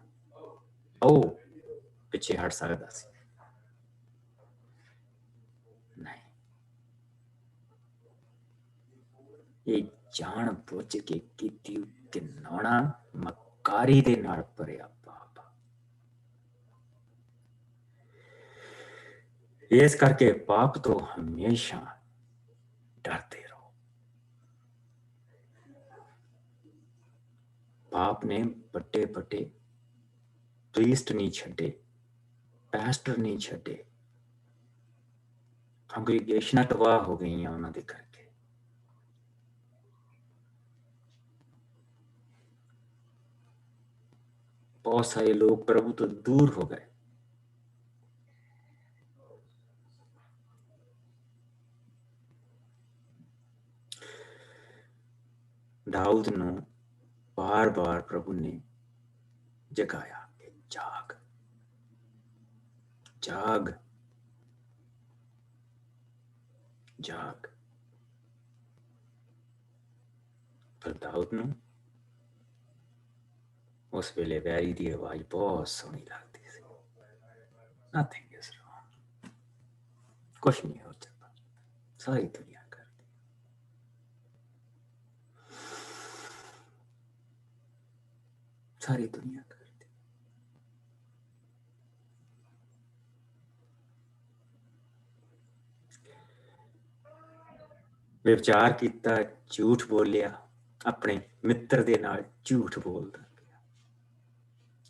ਉਹ ਪਿੱਛੇ ਹਟ ਸਕਦਾ ਸੀ? ਨਹੀਂ, ਇਹ ਜਾਣ ਬੁੱਝ ਕੇ ਕੀਤੀ ਘਿਨਾਉਣਾ, ਮਕਾਰੀ ਦੇ ਨਾਲ ਭਰਿਆ ਪਾਪ। ਇਸ ਕਰਕੇ ਪਾਪ ਤੋਂ ਹਮੇਸ਼ਾ ਡਰਦੇ ਰਹੋ। ਪਾਪ ਨੇ ਵੱਡੇ ਵੱਡੇ ਪ੍ਰੀਸਟ ਨਹੀਂ ਛੱਡੇ, ਪੈਸਟਰ ਨਹੀਂ ਛੱਡੇ, ਕੰਗਰੀਗੇਸ਼ਨਾਂ ਤਬਾਹ ਹੋ ਗਈਆਂ ਉਹਨਾਂ ਦੇ ਕਰਕੇ। ਬਹੁਤ ਸਾਰੇ ਲੋਕ ਪ੍ਰਭੂ ਤੋਂ ਦੂਰ ਹੋ ਗਏ। ਦਾਊਦ ਨੂੰ बार-बार प्रभु ने जगाया कि जाग जाग जाग। पर दाऊद नूं उस वेले वैरी दी आवाज बहुत सोहनी लगती सी। नथिंग इज रॉन्ग, कुछ नहीं हो सकता, सारी दुनिया सारी दुनिया करती। विचार किया, झूठ बोलिया, अपने मित्र दे नाल झूठ बोलता पिया,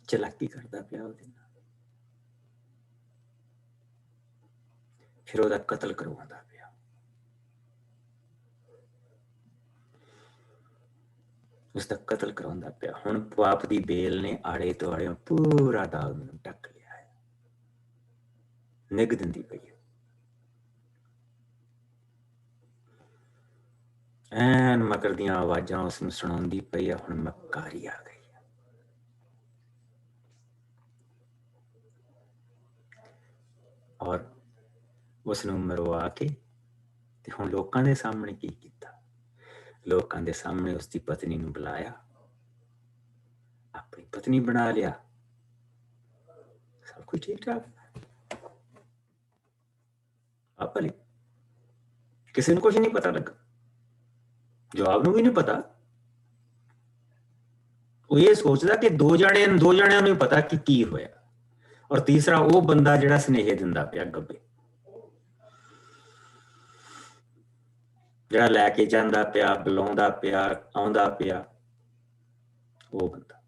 चलाकी करता पिया उहदे नाल, फिर उहदा कतल करवाउंदा पिया। उसका कतल करवाउंदा पिया। हुण पाप दी बेल ने आड़े दुआड़े पूरा दाऊद नूं ढक लिया है, निग दिंदी पई है। ऐन मकर दियां आवाजां उसनूं सुणाउंदी पई है। हुण मक्कारी आ गई है। ਔਰ ਉਸ ਨੂੰ ਮਰਵਾ ਕੇ ਤੇ ਹੁਣ ਲੋਕਾਂ ਦੇ ਸਾਹਮਣੇ ਕੀ ਕੀਤਾ? ਲੋਕਾਂ ਦੇ ਸਾਹਮਣੇ ਉਸ ਦੀ ਪਤਨੀ ਨੂੰ ਬੁਲਾਇਆ, ਆਪਣੀ ਪਤਨੀ ਬਣਾ ਲਿਆ, ਸਭ ਕੁਝ ਠੀਕ ਠਾਕ। ਆਪਣੀ ਕਿਸੇ ਨੂੰ ਕੁਝ ਨਹੀਂ ਪਤਾ ਲੱਗਾ, ਜਵਾਬ ਨੂੰ ਵੀ ਨਹੀਂ ਪਤਾ। ਉਹ ਇਹ ਸੋਚਦਾ ਕਿ ਦੋ ਜਣਿਆਂ ਨੂੰ ਪਤਾ ਕਿ ਕੀ ਹੋਇਆ, ਔਰ ਤੀਸਰਾ ਉਹ ਬੰਦਾ ਜਿਹੜਾ ਸੁਨੇਹੇ ਦਿੰਦਾ ਪਿਆ, ਗੱਬੇ ਜਿਹੜਾ ਲੈ ਕੇ ਜਾਂਦਾ ਪਿਆ, ਬੁਲਾਉਂਦਾ ਪਿਆ, ਆਉਂਦਾ ਪਿਆ, ਉਹ ਬੰਦਾ।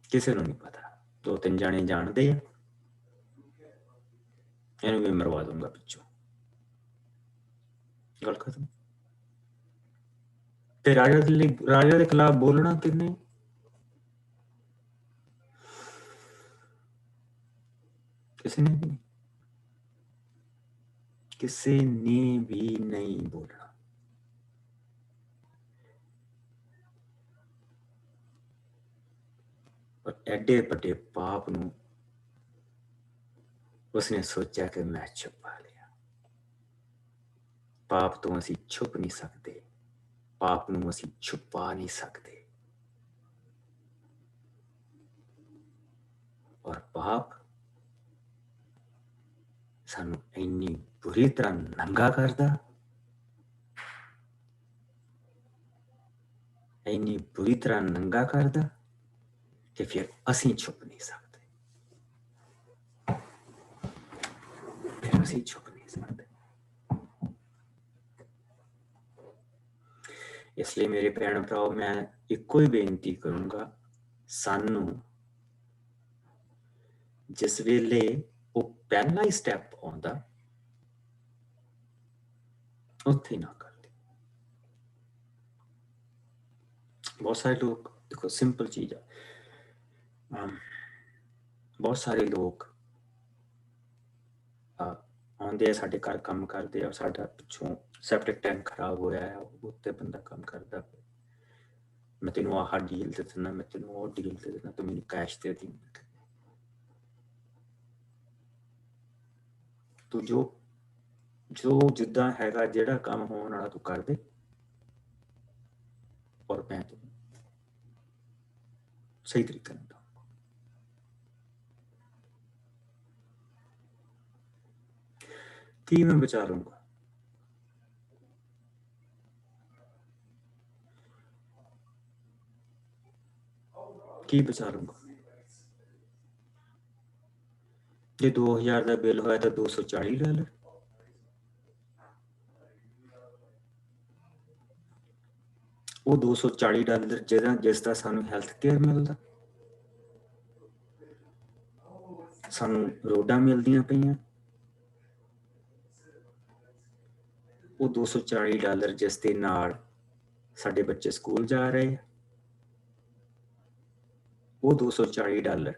ਕਿਸੇ ਨੂੰ ਨਹੀਂ ਪਤਾ। 2-3 ਜਾਣੇ ਜਾਣਦੇ ਆ, ਇਹਨੂੰ ਵੀ ਮਰਵਾ ਦੂੰਗਾ ਪਿੱਛੋਂ, ਗੱਲ ਖਤਮ। ਤੇ ਰਾਜਾ ਦੇ ਖਿਲਾਫ ਬੋਲਣਾ ਕਿੰਨੇ? ਕਿਸੇ ਨੇ ਵੀ ਨਹੀਂ ਬੋਲਣਾ। ਪਰ ਐਡੇ ਵੱਡੇ ਪਾਪ ਨੂੰ ਉਸਨੇ ਸੋਚਿਆ ਕਿ ਮੈਂ ਛੁਪਾ ਲਿਆ। ਪਾਪ ਤੋਂ ਅਸੀਂ ਛੁਪ ਨਹੀਂ ਸਕਦੇ, ਪਾਪ ਨੂੰ ਅਸੀਂ ਛੁਪਾ ਨਹੀਂ ਸਕਦੇ। ਔਰ ਪਾਪ ਸਾਨੂੰ ਇੰਨੀ ਬੁਰੀ ਤਰ੍ਹਾਂ ਨੰਗਾ ਕਰਦਾ, ਇੰਨੀ ਬੁਰੀ ਤਰ੍ਹਾਂ ਨੰਗਾ ਕਰਦਾ ਕਿ ਫਿਰ ਅਸੀਂ ਛੁਪ ਨਹੀਂ ਸਕਦੇ, ਫਿਰ ਅਸੀਂ ਛੁਪ ਨਹੀਂ ਸਕਦੇ। ਇਸ ਲਈ ਮੇਰੇ ਭੈਣ ਭਰਾਓ, ਮੈਂ ਇੱਕੋ ਹੀ ਬੇਨਤੀ ਕਰੂੰਗਾ, ਸਾਨੂੰ ਜਿਸ ਵੇਲੇ ਉਹ ਪਹਿਲਾ ਹੀ ਸਟੈਪ ਆਉਂਦਾ, ਉੱਥੇ ਨਾ ਕਰਦੇ। ਬਹੁਤ ਸਾਰੇ ਲੋਕ, ਦੇਖੋ ਸਿੰਪਲ ਚੀਜ਼ ਆ, ਬਹੁਤ ਸਾਰੇ ਲੋਕ ਆਉਂਦੇ ਆ ਸਾਡੇ ਘਰ, ਕੰਮ ਕਰਦੇ ਆ, ਸਾਡਾ ਪਿੱਛੋਂ ਸੈਪਟਿਕ ਟੈਂਕ ਖਰਾਬ ਹੋਇਆ ਹੈ, ਉੱਤੇ ਬੰਦਾ ਕੰਮ ਕਰਦਾ, ਮੈਂ ਤੈਨੂੰ ਆਹ ਡੀਲ ਦੇ ਦਿੰਦਾ, ਮੈਂ ਤੈਨੂੰ ਉਹ ਡੀਲ ਦੇ ਦਿੰਦਾ, ਤੂੰ ਮੈਨੂੰ ਕੈਸ਼ ਦੇ ਦੀ। ਤੂੰ ਜੋ ਜਿੱਦਾਂ ਹੈਗਾ, ਜਿਹੜਾ ਕੰਮ ਹੋਣ ਵਾਲਾ ਤੂੰ ਕਰ ਦੇ, ਔਰ ਮੈਂ ਤੈਨੂੰ ਸਹੀ ਤਰੀਕੇ ਨਾਲ ਦਊਂਗਾ। ਕੀ ਮੈਂ ਬਚਾ ਲੂੰਗਾ? ਕੀ ਬਚਾ ਲੂੰਗਾ? ਜੇ 2000 ਦਾ ਬਿੱਲ ਹੋਇਆ ਤਾਂ $240, ਉਹ $240 ਜਿਸ ਦਾ ਸਾਨੂੰ ਹੈਲਥ ਕੇਅਰ ਮਿਲਦਾ, ਸਾਨੂੰ ਰੋਡਾਂ ਮਿਲਦੀਆਂ ਪਈਆਂ, ਉਹ $240 ਜਿਸ ਦੇ ਨਾਲ ਸਾਡੇ ਬੱਚੇ ਸਕੂਲ ਜਾ ਰਹੇ, ਉਹ $240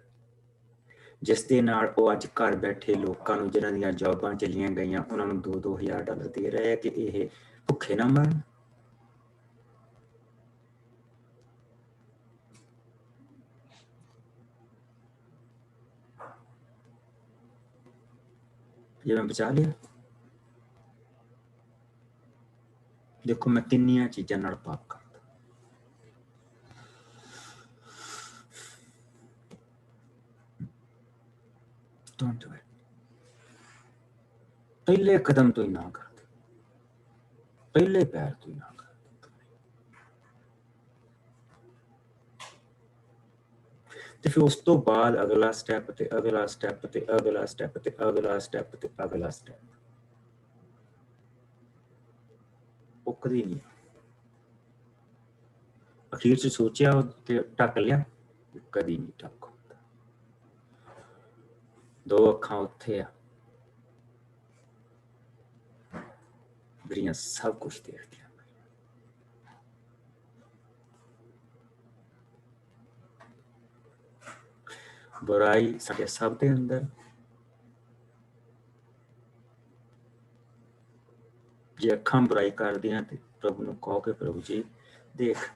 ਜਿਸ ਦੇ ਨਾਲ ਉਹ ਅੱਜ ਘਰ ਬੈਠੇ ਲੋਕਾਂ ਨੂੰ, ਜਿਹਨਾਂ ਦੀਆਂ ਜੌਬਾਂ ਚਲੀਆਂ ਗਈਆਂ, ਉਹਨਾਂ ਨੂੰ $2-2000 ਦੇ ਰਹੇ ਆ ਕਿ ਇਹ ਭੁੱਖੇ ਨਾ ਮਰਨ। ਜੇ ਮੈਂ ਬਚਾ ਲਿਆ, ਦੇਖੋ ਮੈਂ ਕਿੰਨੀਆਂ ਚੀਜ਼ਾਂ ਨਾਲ ਪਾਪ ਕਰਦਾ। Don't do it. ਪਹਿਲੇ ਕਦਮ ਤੋਂ ਹੀ ਨਾ ਕਰਦੇ, ਪਹਿਲੇ ਪੈਰ ਤੋਂ ਹੀ ਨਾ ਕਰਦੇ। ਤੇ ਫਿਰ ਉਸ ਤੋਂ ਬਾਅਦ ਅਗਲਾ ਸਟੈਪ ਤੇ ਅਗਲਾ ਸਟੈਪ ਤੇ ਅਗਲਾ ਸਟੈਪ ਤੇ ਅਗਲਾ ਸਟੈਪ ਤੇ ਅਗਲਾ ਸਟੈਪ, ਉਹ ਕਦੀ ਨਹੀਂ। ਅਖੀਰ 'ਚ ਸੋਚਿਆ ਤੇ ਢੱਕ ਲਿਆ, ਕਦੀ ਨਹੀਂ ਢੱਕ ਹੁੰਦਾ। 2 ਅੱਖਾਂ ਉੱਥੇ ਆ ਜਿਹੜੀਆਂ ਸਭ ਕੁਛ ਦੇਖਦੀਆਂ। ਬੁਰਾਈ ਸਾਡੇ ਸਭ ਦੇ ਅੰਦਰ, ਜੇ ਅੱਖਾਂ ਬੁਰਾਈ ਕਰਦੀਆਂ ਤੇ ਪ੍ਰਭੂ ਨੂੰ ਕਹੋ ਕਿ ਪ੍ਰਭੂ ਜੀ ਦੇਖ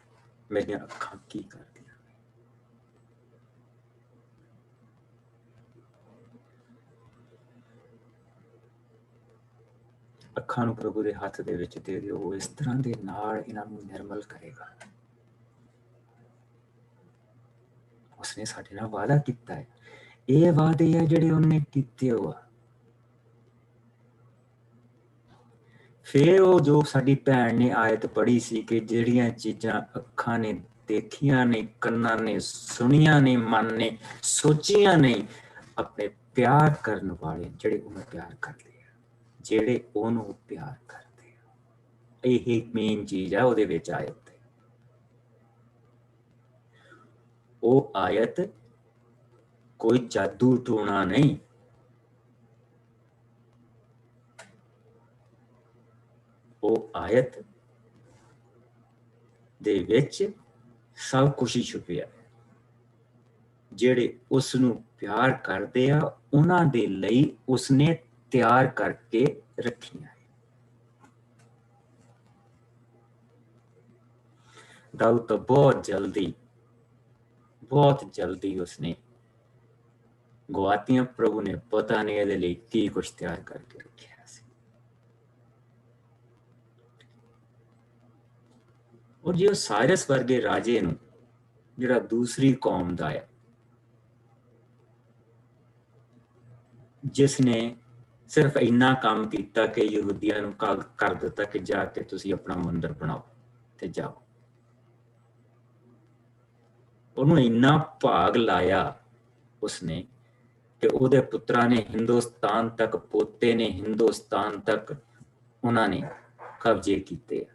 ਮੇਰੀਆਂ ਅੱਖਾਂ ਕੀ ਕਰਦੀਆਂ। ਅੱਖਾਂ ਨੂੰ ਪ੍ਰਭੂ ਦੇ ਹੱਥ ਦੇ ਵਿੱਚ ਦੇ ਦਿਓ। ਉਹ ਇਸ ਤਰ੍ਹਾਂ ਦੇ ਨਾਲ ਇਹਨਾਂ ਨੂੰ ਨਿਰਮਲ ਕਰੇਗਾ। ਉਸਨੇ ਸਾਡੇ ਨਾਲ ਵਾਅਦਾ ਕੀਤਾ ਹੈ। ਇਹ ਵਾਅਦੇ ਆ ਜਿਹੜੇ ਉਹਨੇ ਕੀਤੇ ਹੋ ਆ। ਫਿਰ ਉਹ ਜੋ ਸਾਡੀ ਭੈਣ ਨੇ ਆਇਤ ਪੜ੍ਹੀ ਸੀ ਕਿ ਜਿਹੜੀਆਂ ਚੀਜ਼ਾਂ ਅੱਖਾਂ ਨੇ ਦੇਖੀਆਂ ਨੇ, ਕੰਨਾਂ ਨੇ ਸੁਣੀਆਂ ਨੇ, ਮਨ ਨੇ ਸੋਚੀਆਂ ਨੇ, ਆਪਣੇ ਪਿਆਰ ਕਰਨ ਵਾਲੇ ਜਿਹੜੇ ਉਹਨੂੰ ਪਿਆਰ ਕਰਦੇ ਆ, ਜਿਹੜੇ ਉਹਨੂੰ ਪਿਆਰ ਕਰਦੇ ਆ, ਇਹ ਮੇਨ ਚੀਜ਼ ਆ ਉਹਦੇ ਵਿੱਚ ਆਇਤ। ਉਹ ਆਇਤ ਕੋਈ ਜਾਦੂ ਟੂਣਾ ਨਹੀਂ, ਉਹ ਆਇਤ ਦੇ ਵਿੱਚ ਸਭ ਕੁਝ ਹੀ ਛੁਪਿਆ ਹੈ। ਜਿਹੜੇ ਉਸ ਨੂੰ ਪਿਆਰ ਕਰਦੇ ਆ ਉਹਨਾਂ ਦੇ ਲਈ ਉਸਨੇ ਤਿਆਰ ਕਰਕੇ ਰੱਖੀਆਂ। ਦਾਊਦ ਤਾਂ ਬਹੁਤ ਜਲਦੀ ਉਸਨੇ ਗਵਾਤੀਆਂ। ਪ੍ਰਭੂ ਨੇ ਪਤਾ ਨਹੀਂ ਇਹਦੇ ਲਈ ਕੀ ਕੁਛ ਤਿਆਰ ਕਰਕੇ ਰੱਖਿਆ ਸੀ। ਔਰ ਜੇ ਸਾਇਰਸ ਵਰਗੇ ਰਾਜੇ ਨੂੰ, ਜਿਹੜਾ ਦੂਸਰੀ ਕੌਮ ਦਾ ਹੈ, ਜਿਸਨੇ ਸਿਰਫ ਇੰਨਾ ਕੰਮ ਕੀਤਾ ਕਿ ਯਹੂਦੀਆਂ ਨੂੰ ਕਰ ਦਿੱਤਾ ਕਿ ਜਾ ਕੇ ਤੁਸੀਂ ਆਪਣਾ ਮੰਦਿਰ ਬਣਾਓ ਤੇ ਜਾਓ, ਉਹਨੂੰ ਇੰਨਾ ਭਾਗ ਲਾਇਆ ਉਸਨੇ ਕਿ ਉਹਦੇ ਪੁੱਤਰਾਂ ਨੇ ਹਿੰਦੁਸਤਾਨ ਤੱਕ, ਪੋਤੇ ਨੇ ਹਿੰਦੁਸਤਾਨ ਤੱਕ ਉਹਨਾਂ ਨੇ ਕਬਜ਼ੇ ਕੀਤੇ।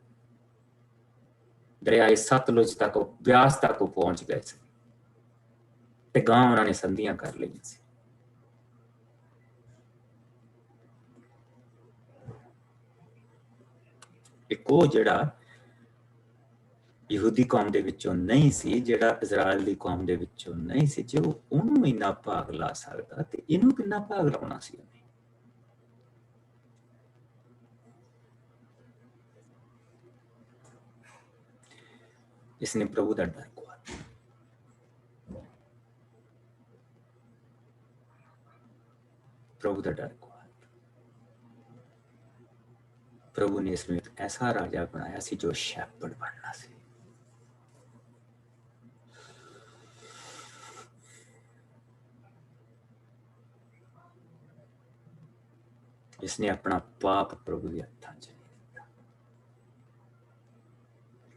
ਦਰਿਆਏ ਸਤਲੁਜ ਤੱਕ, ਬਿਆਸ ਤੱਕ ਪਹੁੰਚ ਗਏ ਸੀ ਤੇ ਗਾਂ ਉਹਨਾਂ ਨੇ ਸੰਧੀਆਂ ਕਰ ਲਈਆਂ ਸੀ। ਇੱਕ ਉਹ ਜਿਹੜਾ ਯਹੂਦੀ ਕੌਮ ਦੇ ਵਿੱਚੋਂ ਨਹੀਂ ਸੀ, ਜਿਹੜਾ ਇਜ਼ਰਾਈਲ ਦੀ ਕੌਮ ਦੇ ਵਿੱਚੋਂ ਨਹੀਂ ਸੀ, ਜੇ ਉਹਨੂੰ ਇੰਨਾ ਭਾਗ ਲਾ ਸਕਦਾ ਤੇ ਇਹਨੂੰ ਕਿੰਨਾ ਭਾਗ ਲਾਉਣਾ ਸੀ ਉਹਨੇ। ਇਸਨੇ ਪ੍ਰਭੂ ਦਾ ਡਰ ਗਵਾ ਦਿੱਤਾ। ਪ੍ਰਭੂ ਦਾ ਡਰ ਗਵਾ ਦਿੱਤਾ। ਪ੍ਰਭੂ ਨੇ ਇਸਨੂੰ ਇੱਕ ਐਸਾ ਰਾਜਾ ਬਣਾਇਆ ਸੀ ਜੋ ਸ਼ੈਪਰਡ ਬਣਨਾ ਸੀ। ਇਸਨੇ ਆਪਣਾ ਪਾਪ ਪ੍ਰਭੂ ਦੇ ਹੱਥਾਂ 'ਚ ਦਿੱਤਾ।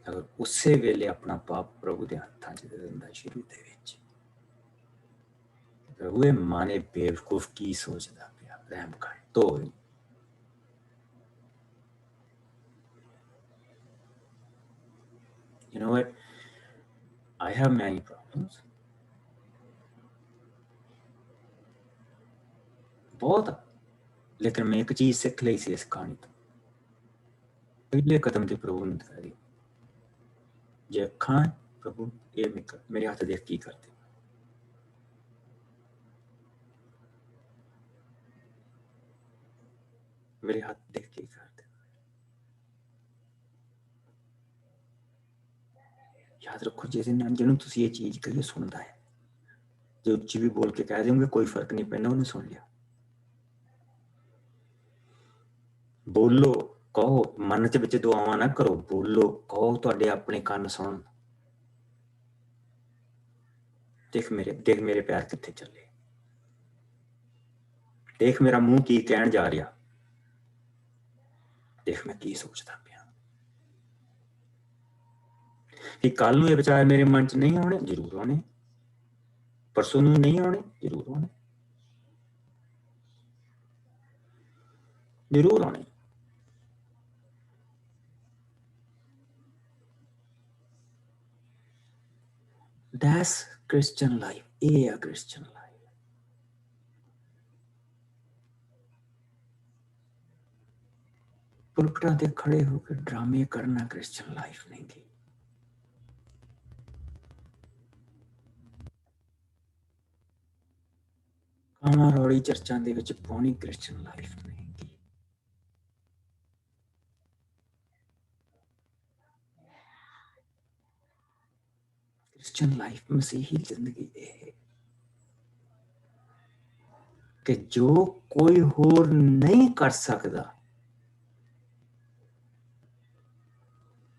ਅਗਰ ਉਸੇ ਵੇਲੇ ਆਪਣਾ ਪਾਪ ਪ੍ਰਭੂ ਦੇ ਹੱਥਾਂ 'ਚ ਦੇ ਦਿੰਦਾ ਸ਼ੁਰੂ ਦੇ ਵਿੱਚ, ਪ੍ਰਭੂ ਇਹ ਮਾਨੇ ਬੇਵਕੂਫ ਕੀ ਸੋਚਦਾ ਪਿਆ, ਰਹਿਮ ਕਰ ਤੋ। You know what? I have many problems. ਬਹੁਤ, ਲੇਕਿਨ ਮੈਂ ਇੱਕ ਚੀਜ਼ ਸਿੱਖ ਲਈ ਸੀ ਇਸ ਕਹਾਣੀ ਤੋਂ। ਪਹਿਲੇ ਕਦਮ ਤੇ ਪ੍ਰਭੂ ਨੂੰ ਦਿਖਾ ਦਿਓ। ਜੇ ਅੱਖਾਂ, ਪ੍ਰਭੂ ਇਹ ਮੇਰੇ ਹੱਥ ਦੇਖ ਕੀ ਕਰਦੇ, ਮੇਰੇ ਹੱਥ ਦੇਖ ਕੀ ਕਰਦੇ। ਯਾਦ ਰੱਖੋ, ਜਿਹਦੇ ਨਾਲ ਜਿਹਨੂੰ ਤੁਸੀਂ ਇਹ ਚੀਜ਼ ਕਹੀਏ ਸੁਣਦਾ ਹੈ। ਜੇ ਉੱਚੀ ਵੀ ਬੋਲ ਕੇ ਕਹਿ ਦੇਵੋਗੇ ਕੋਈ ਫਰਕ ਨਹੀਂ ਪੈਂਦਾ, ਉਹਨੇ ਸੁਣ ਲਿਆ। ਬੋਲੋ, ਕਹੋ, ਮਨ ਚ ਵਿੱਚ ਦੁਆਵਾਂ ਨਾ ਕਰੋ, ਬੋਲੋ, ਕਹੋ, ਤੁਹਾਡੇ ਆਪਣੇ ਕੰਨ ਸੁਣਨ। ਦੇਖ ਮੇਰੇ ਪੈਰ ਕਿੱਥੇ ਚੱਲੇ, ਦੇਖ ਮੇਰਾ ਮੂੰਹ ਕੀ ਕਹਿਣ ਜਾ ਰਿਹਾ, ਦੇਖ ਮੈਂ ਕੀ ਸੋਚਦਾ ਪਿਆ। ਕਿ ਕੱਲ ਨੂੰ ਇਹ ਵਿਚਾਰ ਮੇਰੇ ਮਨ ਚ ਨਹੀਂ ਆਉਣੇ, ਜ਼ਰੂਰ ਆਉਣੇ। ਪਰਸੋਂ ਨੂੰ ਨਹੀਂ ਆਉਣੇ, ਜ਼ਰੂਰ ਆਉਣੇ, ਜ਼ਰੂਰ ਆਉਣੇ। That's Christian life. ਇਹ ਆ Christian life. ਪੁਲਕਟਾਂ ਤੇ ਖੜੇ ਹੋ ਕੇ ਡਰਾਮੇ ਕਰਨਾ Christian life ਨਹੀਂ ਗੀ। ਕਾਮਾ ਰੌਲੀ ਚਰਚਾਂ ਦੇ ਵਿੱਚ ਪਾਉਣੀ Christian life ਨਹੀਂ ਗੀ। क्रिश्चियन लाइफ मसीही जिंदगी है कि जो कोई होर नहीं कर सकता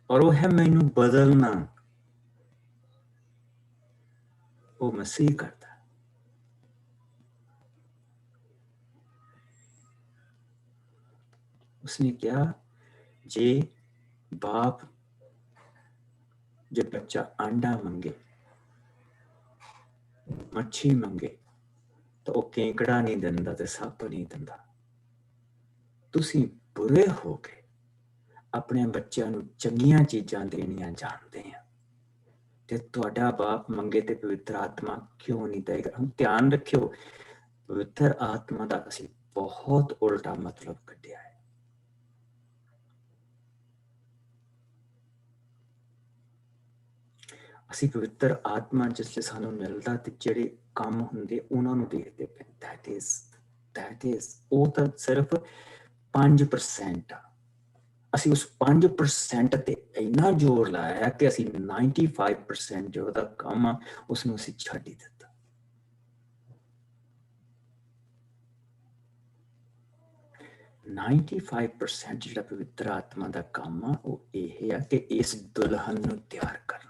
और वो है मैनू बदलना, वो मसीह करता। उसने क्या, जे बाप जब बच्चा अंडा मंगे, मच्छी मंगे, तो वो केंकड़ा नहीं दिंदा ते सप नहीं दिंदा। तुसी बुरे हो गए अपने बच्चों नूं चंगियां चीजां देनियां जानते हैं, ते तुहाडा बाप मंगे ते पवित्र आत्मा क्यों नहीं देगा? हम ध्यान रखियो, पवित्र आत्मा का असीं बहुत उल्टा मतलब कढ़िया है। ਅਸੀਂ पवित्र आत्मा जिसले सानू मिलता ते जेडे काम हुंदे उन्हां नूं देखदे पे। दैट इज ਉਹ ਤਾਂ ਸਿਰਫ 5% ਆ। ਅਸੀਂ ਉਸ 5% ਤੇ ਇੰਨਾ ਜ਼ੋਰ ਲਾਇਆ ਕਿ ਅਸੀਂ 95% ਜੋ ਉਹਦਾ ਕੰਮ ਆ ਉਸ ਨੂੰ ਅਸੀਂ ਛੱਡ ਹੀ ਦਿੱਤਾ। ,95% ਜਿਹੜਾ ਪਵਿੱਤਰ ਆਤਮਾ ਦਾ ਕੰਮ ਆ ਉਹ ਇਹ ਆ ਕਿ ਇਸ ਦੁਲਹਨ ਨੂੰ ਤਿਆਰ ਕਰਨਾ।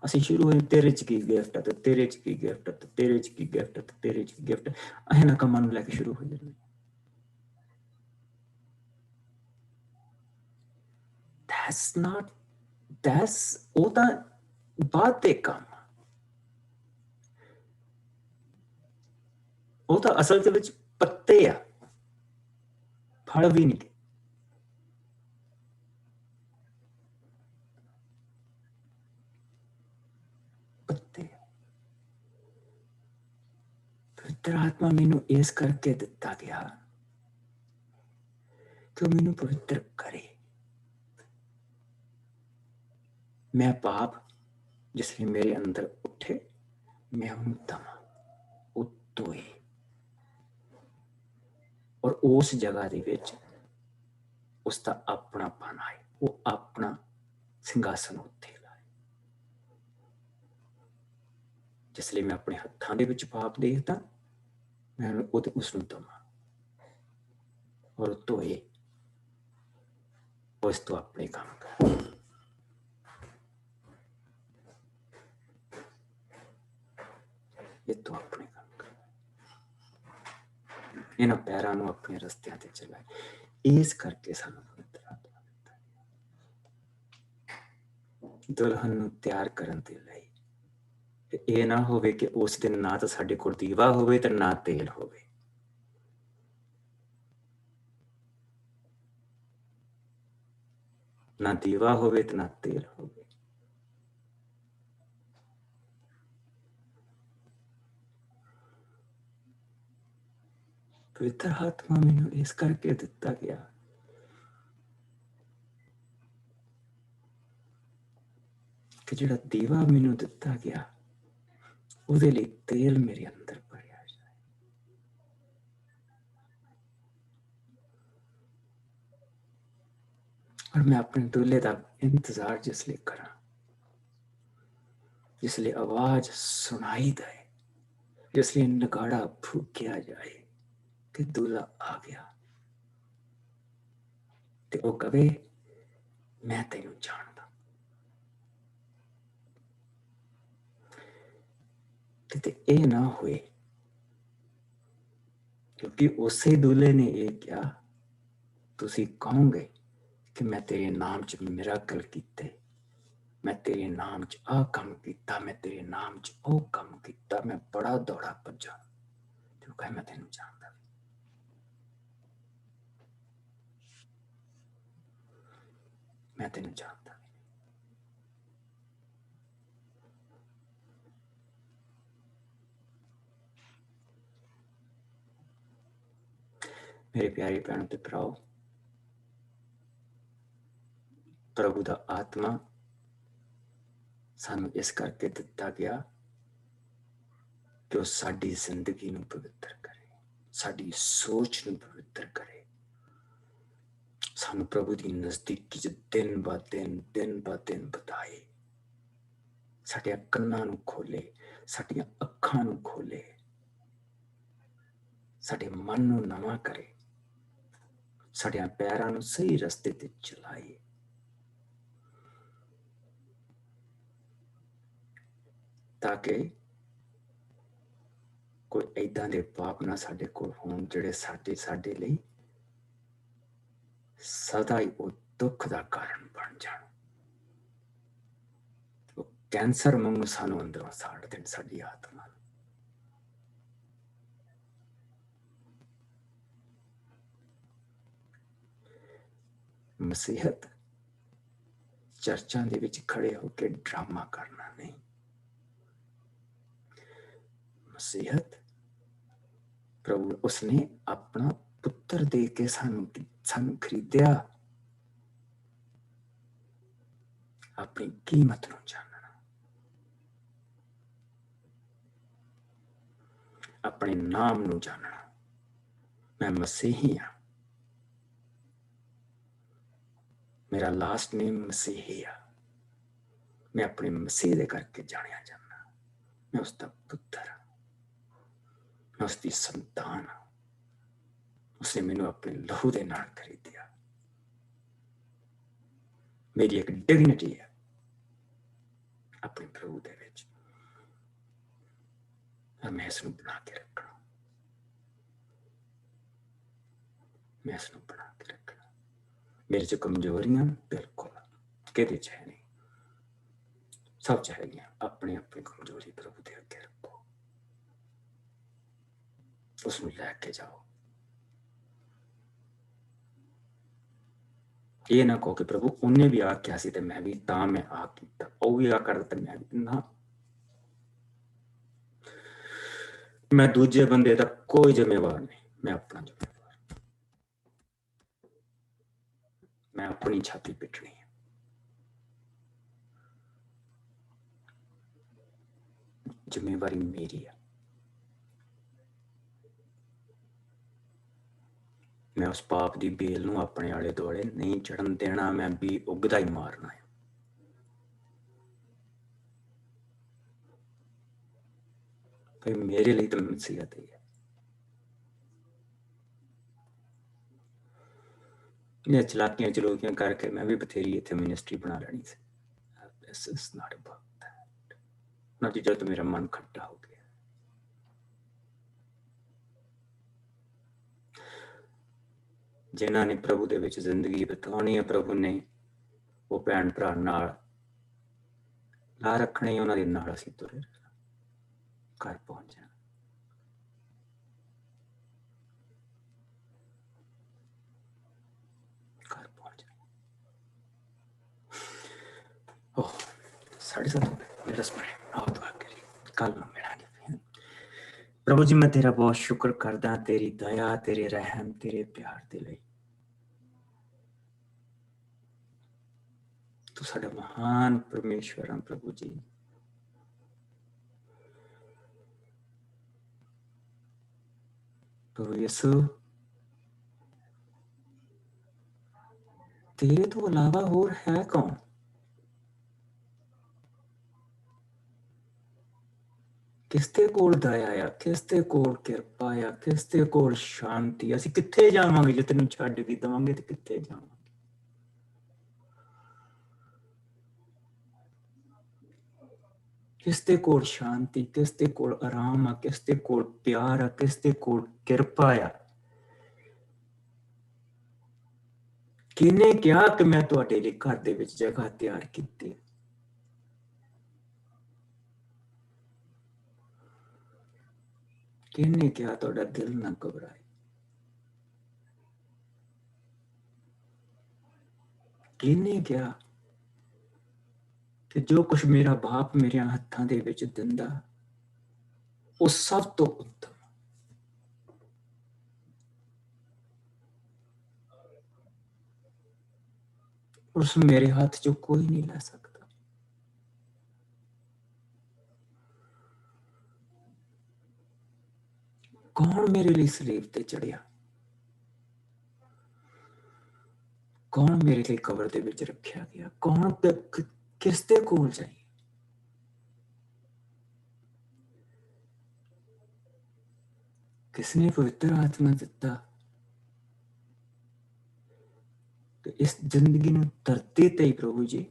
ਅਸੀਂ ਸ਼ੁਰੂ ਹੋਏ ਤੇਰੇ ਚ ਕੀ ਗਿਫਟ ਹੈ ਤੇ ਤੇਰੇ ਚ ਕੀ ਗਿਫਟ ਹੈ ਤੇ ਤੇਰੇ ਚ ਕੀ ਗਿਫਟ ਹੈ ਤੇ ਤੇਰੇ ਚ ਕੀ ਗਿਫਟ ਹੈ, ਇਹਨਾਂ ਕੰਮਾਂ ਨੂੰ ਲੈ ਕੇ ਸ਼ੁਰੂ ਹੋ ਜਾਂਦੇ। ਉਹ ਤਾਂ ਬਾਅਦ ਦੇ ਕੰਮ, ਉਹ ਤਾਂ ਅਸਲ ਦੇ ਵਿੱਚ ਪੱਤੇ ਆ, ਫਲ ਵੀ ਨਹੀਂ। पवित्र आत्मा मैनू इस करके दिता गया कि मैनू पवित्र करे। मैं पाप जिसने मेरे अंदर उठे मैं उन्हें दवा उतोए, और उस जगह दे विच उसका अपनापन आए, वो अपना सिंघासन उत्ते लाए। जिसले मैं अपने हत्थां दे विच पाप देखदा मैं उसनूं दवा और धोए, उस तो अपने काम कर। ये तो अपने काम कर, इन्हां पैरां नूं अपने रस्तियां ते चलाए। इस करके सानूं पवित्र आत्मा दिता, दुल्हन नूं तैयार करन दे लई। ਇਹ ਨਾ ਹੋਵੇ ਕਿ ਉਸ ਦਿਨ ਨਾ ਤਾਂ ਸਾਡੇ ਕੋਲ ਦੀਵਾ ਹੋਵੇ ਤੇ ਨਾ ਤੇਲ ਹੋਵੇ। ਨਾ ਦੀਵਾ ਹੋਵੇ ਤੇ ਨਾ ਤੇਲ ਹੋਵੇ। ਪਵਿੱਤਰ ਆਤਮਾ ਮੈਨੂੰ ਇਸ ਕਰਕੇ ਦਿੱਤਾ ਗਿਆ ਕਿ ਜਿਹੜਾ ਦੀਵਾ ਮੈਨੂੰ ਦਿੱਤਾ ਗਿਆ ਉਹਦੇ ਲਈ ਤੇਲ ਮੇਰੇ ਅੰਦਰ ਭਰਿਆ ਜਾਏ। और मैं अपने दूल्हे का इंतजार जिसले करा, जिसले आवाज सुनाई दे, जिसले नगाड़ा फूकिया जाए कि दूल्हा आ गया, ते वो कहे मैं तेनू जानदा। ते ये ना होए क्योंकि उसे दूल्हे ने ये क्या, तुसी कहोगे कि मैं तेरे नाम च मिराकल कीते, मैं तेरे नाम च आ काम कीता, मैं तेरे नाम च ओ काम कीता, मैं बड़ा दौड़ा भजा, तो कहे मैं तेनू जानदा। मैं तेनू जानदा। मेरे प्यारे भैनों ते भराओ, प्रभु दा आत्मा सानू इस करके दिता गया कि वो साडी जिंदगी नू पवित्र करे, साडी सोच नू पवित्र करे, सानू प्रभु दी नजदीकी च दिन ब दिन बताए, साडियां कन्नां नू खोले, साडियां अखां नू खोले, साडे मन नू नवां करे, साडियां पैरां नूं सही रस्ते ते चलाए, ताकि कोई ऐदां दे पाप ना साडे कोल होण जिहड़े साडे लई सदा ही वो दुख दा कारण बन जाण। वो कैंसर वांगू सानू अंदरों साड़ देण साडी आत्मा। मसीहत चर्चां दे विच खड़े होकर ड्रामा करना नहीं। मसीहत प्रभु उसने अपना पुत्र दे के सानू खरीदिया, अपनी कीमत नूं जानना, अपने नाम नूं जानना। मैं मसीही हाँ, मेरा लास्ट नेम मसीही आ, मैं अपने मसीह दे करके जानिया जाना। मैं उसका पुत्र हाँ, मैं उसकी संतान हाँ। उसने मैनू अपने लहू दे नाल खरीदिया। मेरी एक डिग्निटी है अपने प्रभु दे विच। मैं इसनूं बना के रखना, मैं इसनूं बना के रखना। मेरे च कमजोरियां बिल्कुल किहदे च है नहीं, सब च हैगियां। अपनी अपनी कमजोरी प्रभु दे अगे रखो, उसनूं लैके जाओ। ये ना कहो कि प्रभु उन्हें भी आख्या सी ते मैं भी तां मैं आ कीता, वो भी आ कर ते मैं भी ना। मैं दूजे बंदे दा कोई जिम्मेवार नहीं, मैं अपना जिम्मेवार। मैं अपनी छाती पिटनी है। जिम्मेवारी मेरी है। मैं उस पाप की बेल नूं अपने आले दुआले नहीं चढ़न देना, मैं भी उगदा ही मारना है। भाई मेरे लिए तो नसीहत ही है। ये चलाकियां चलोकियां करके मैं भी बथेरी इत्थे मिनिस्ट्री बना लेनी सी। This is not about that। ना जी जब तो मेरा मन खट्टा हो गया। जिन्हां ने प्रभु दे विच जिंदगी बिताउणी है, प्रभु ने वो भैन भरा नाल ला रखने, उन्हां दे नाल असीं तुरे रहना, घर पहुंच जाना। घर पहुंच जाना। ओह 7:30 हो गए। Let us pray। आओ दुआ करिए, कल नूं मिलांगे। प्रभु जी मैं तेरा बहुत शुक्र करदा, तेरी दया, तेरे रहम, तेरे प्यार दे लई। तू साडा महान परमेश्वर है प्रभु जी। प्रभु यीशु तेरे तो अलावा और है कौन? किसते कोल दया आ, किसते कोल किरपा आ, किसते कोल शांति। असीं कित्थे जावांगे जे तैनूं छड्ड के दवांगे ते कित्थे जावांगे? किसते कोल शांति, किसते कोल आराम आ, किसते कोल प्यार आ, किसते कोल किरपा आ? किने क्या कि मैं तुहाडे लई घर दे विच जगह तैयार कीती? किने क्या तुहाडा दिल ना घबराए? किने क्या कि जो कुछ मेरा बाप मेरे हत्थां दे विच दिंदा वो सब तो उत्तम, उस मेरे हाथ जो कोई नहीं ला सकता। कौन मेरे लिए सलीब ते चढ़िया? कौन मेरे लिए कबर दे विच रखिया गया? कौन किसते कोल जाइए? किसने पवित्र आत्मा दिता? ਤੇ ਇਸ ਜ਼ਿੰਦਗੀ ਨੂੰ ਧਰਤੀ ਤੇ ਹੀ ਪ੍ਰਭੂ ਜੀ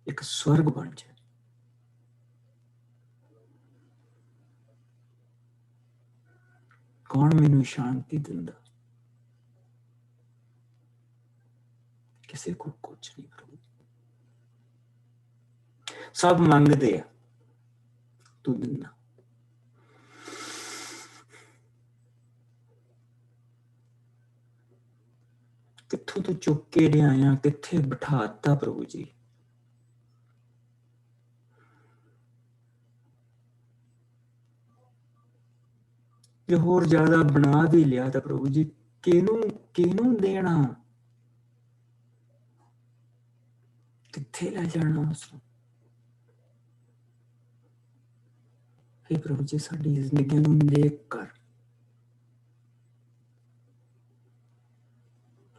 ਇੱਕ ਸਵਰਗ ਬਣ ਜਾਏ। ਕੌਣ ਮੈਨੂੰ ਸ਼ਾਂਤੀ ਦਿੰਦਾ? ਕਿਸੇ ਕੋਲ ਕੁਝ ਨਹੀਂ ਪ੍ਰਭੂ। ਸਭ ਮੰਗਦੇ ਆ, ਤੂੰ ਦਿੰਦਾ। ਕਿੱਥੋਂ ਤੂੰ ਚੁੱਕ ਕੇ ਲਿਆਇਆ, ਕਿੱਥੇ ਬਿਠਾਤਾ ਪ੍ਰਭੂ ਜੀ। ਜੇ ਹੋਰ ਜ਼ਿਆਦਾ ਬਣਾ ਵੀ ਲਿਆ ਤਾਂ ਪ੍ਰਭੂ ਜੀ ਕਿਹਨੂੰ ਦੇਣਾ, ਕਿੱਥੇ ਲੈ ਜਾਣਾ ਉਸਨੂੰ। हे प्रभु जी साडी जिंदगी ਨੂੰ नेक कर,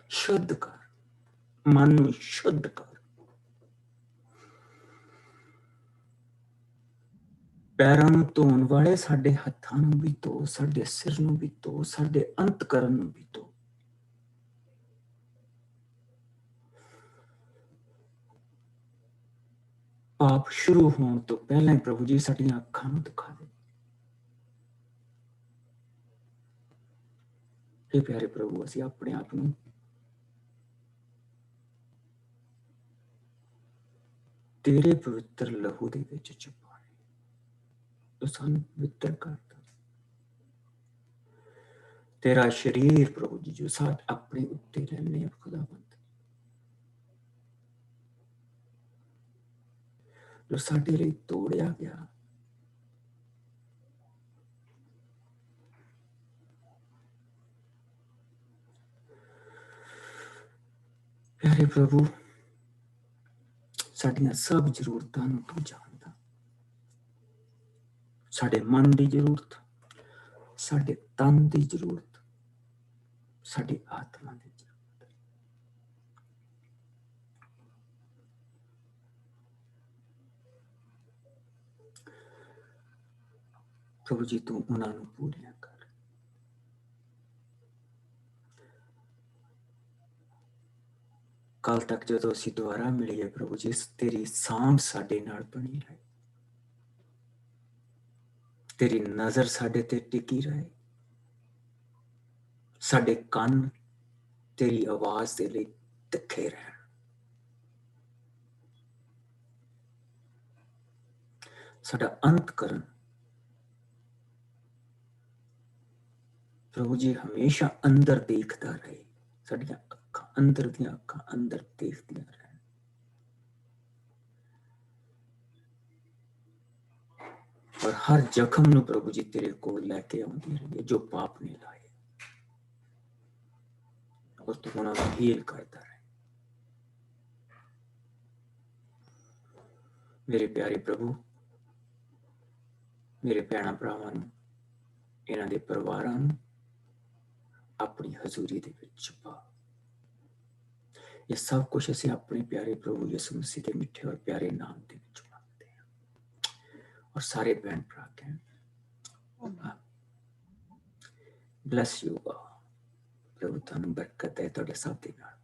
शुद्ध कर, मन ਨੂੰ शुद्ध कर। ਪੈਰਾਂ ਨੂੰ ਧੋਣ ਵਾਲੇ ਸਾਡੇ ਹੱਥਾਂ ਨੂੰ ਵੀ ਧੋ, ਸਾਡੇ ਸਿਰ ਨੂੰ ਵੀ ਧੋ, ਸਾਡੇ ਅੰਤਕਰਨ ਨੂੰ ਵੀ ਧੋ। ਪਾਪ ਸ਼ੁਰੂ ਹੋਣ ਤੋਂ ਪਹਿਲਾਂ ਪ੍ਰਭੂ ਜੀ ਸਾਡੀਆਂ ਅੱਖਾਂ ਨੂੰ ਦਿਖਾ ਦੇ। हे प्यारे प्रभु ਅਸੀਂ ਆਪਣੇ ਆਪ ਨੂੰ ਤੇਰੇ ਪਵਿੱਤਰ ਲਹੂ ਦੇ ਵਿੱਚ ਛੁਪਾਏ, ਤੂੰ ਸਾਨੂੰ ਪਵਿੱਤਰ ਕਰਦਾ। ਤੇਰਾ ਸ਼ਰੀਰ ਪ੍ਰਭੂ ਜੀ ਜੋ ਸਾਡੇ ਆਪਣੇ ਉੱਤੇ ਰਹਿੰਦੇ ਖੁਦਾਵੰਦ, ਜੋ ਸਾਡੇ ਲਈ ਤੋੜਿਆ ਗਿਆ, प्यारे प्रभु साडियां सब जरूरतां नूं तू जानदा। साडे मन दी जरूरत, साडे तन दी जरूरत, साडी आत्मा दी जरूरत। प्रभु जी तू उन्हां नूं पूरियां कर। कल तक जो असीं दोबारा मिलीए प्रभु जी तेरी सांभ साडे नाल बनी रहे, तेरी नजर साडे ते टिकी रहे, साडे कान तेरी आवाज दे लई तिखे रहन। साडा अंतकरण प्रभु जी हमेशा अंदर देखता रहे, साडियां अखां अंदर दियां अखां अंदर देखदियां रहन। और हर जख्म नूं प्रभु जी तेरे कोल लैके आउंदी रही जो पाप ने लाए, और तू उन्हां नूं हील करदा रहे। मेरे प्यारे प्रभु मेरे भैणां भरावां नूं, इन्हां दे परिवारां नूं अपनी हजूरी दे विच छुपा। ये सब कुछ असीं अपने प्यारे प्रभु यीशु मसीह के मिठे और प्यारे नाम दे विच मांगदे हां। और सारे भैण भरा कहण ब्लेस यू गॉड। प्रभु तुहानूं बरकत है तुहाडे सब दे नाल।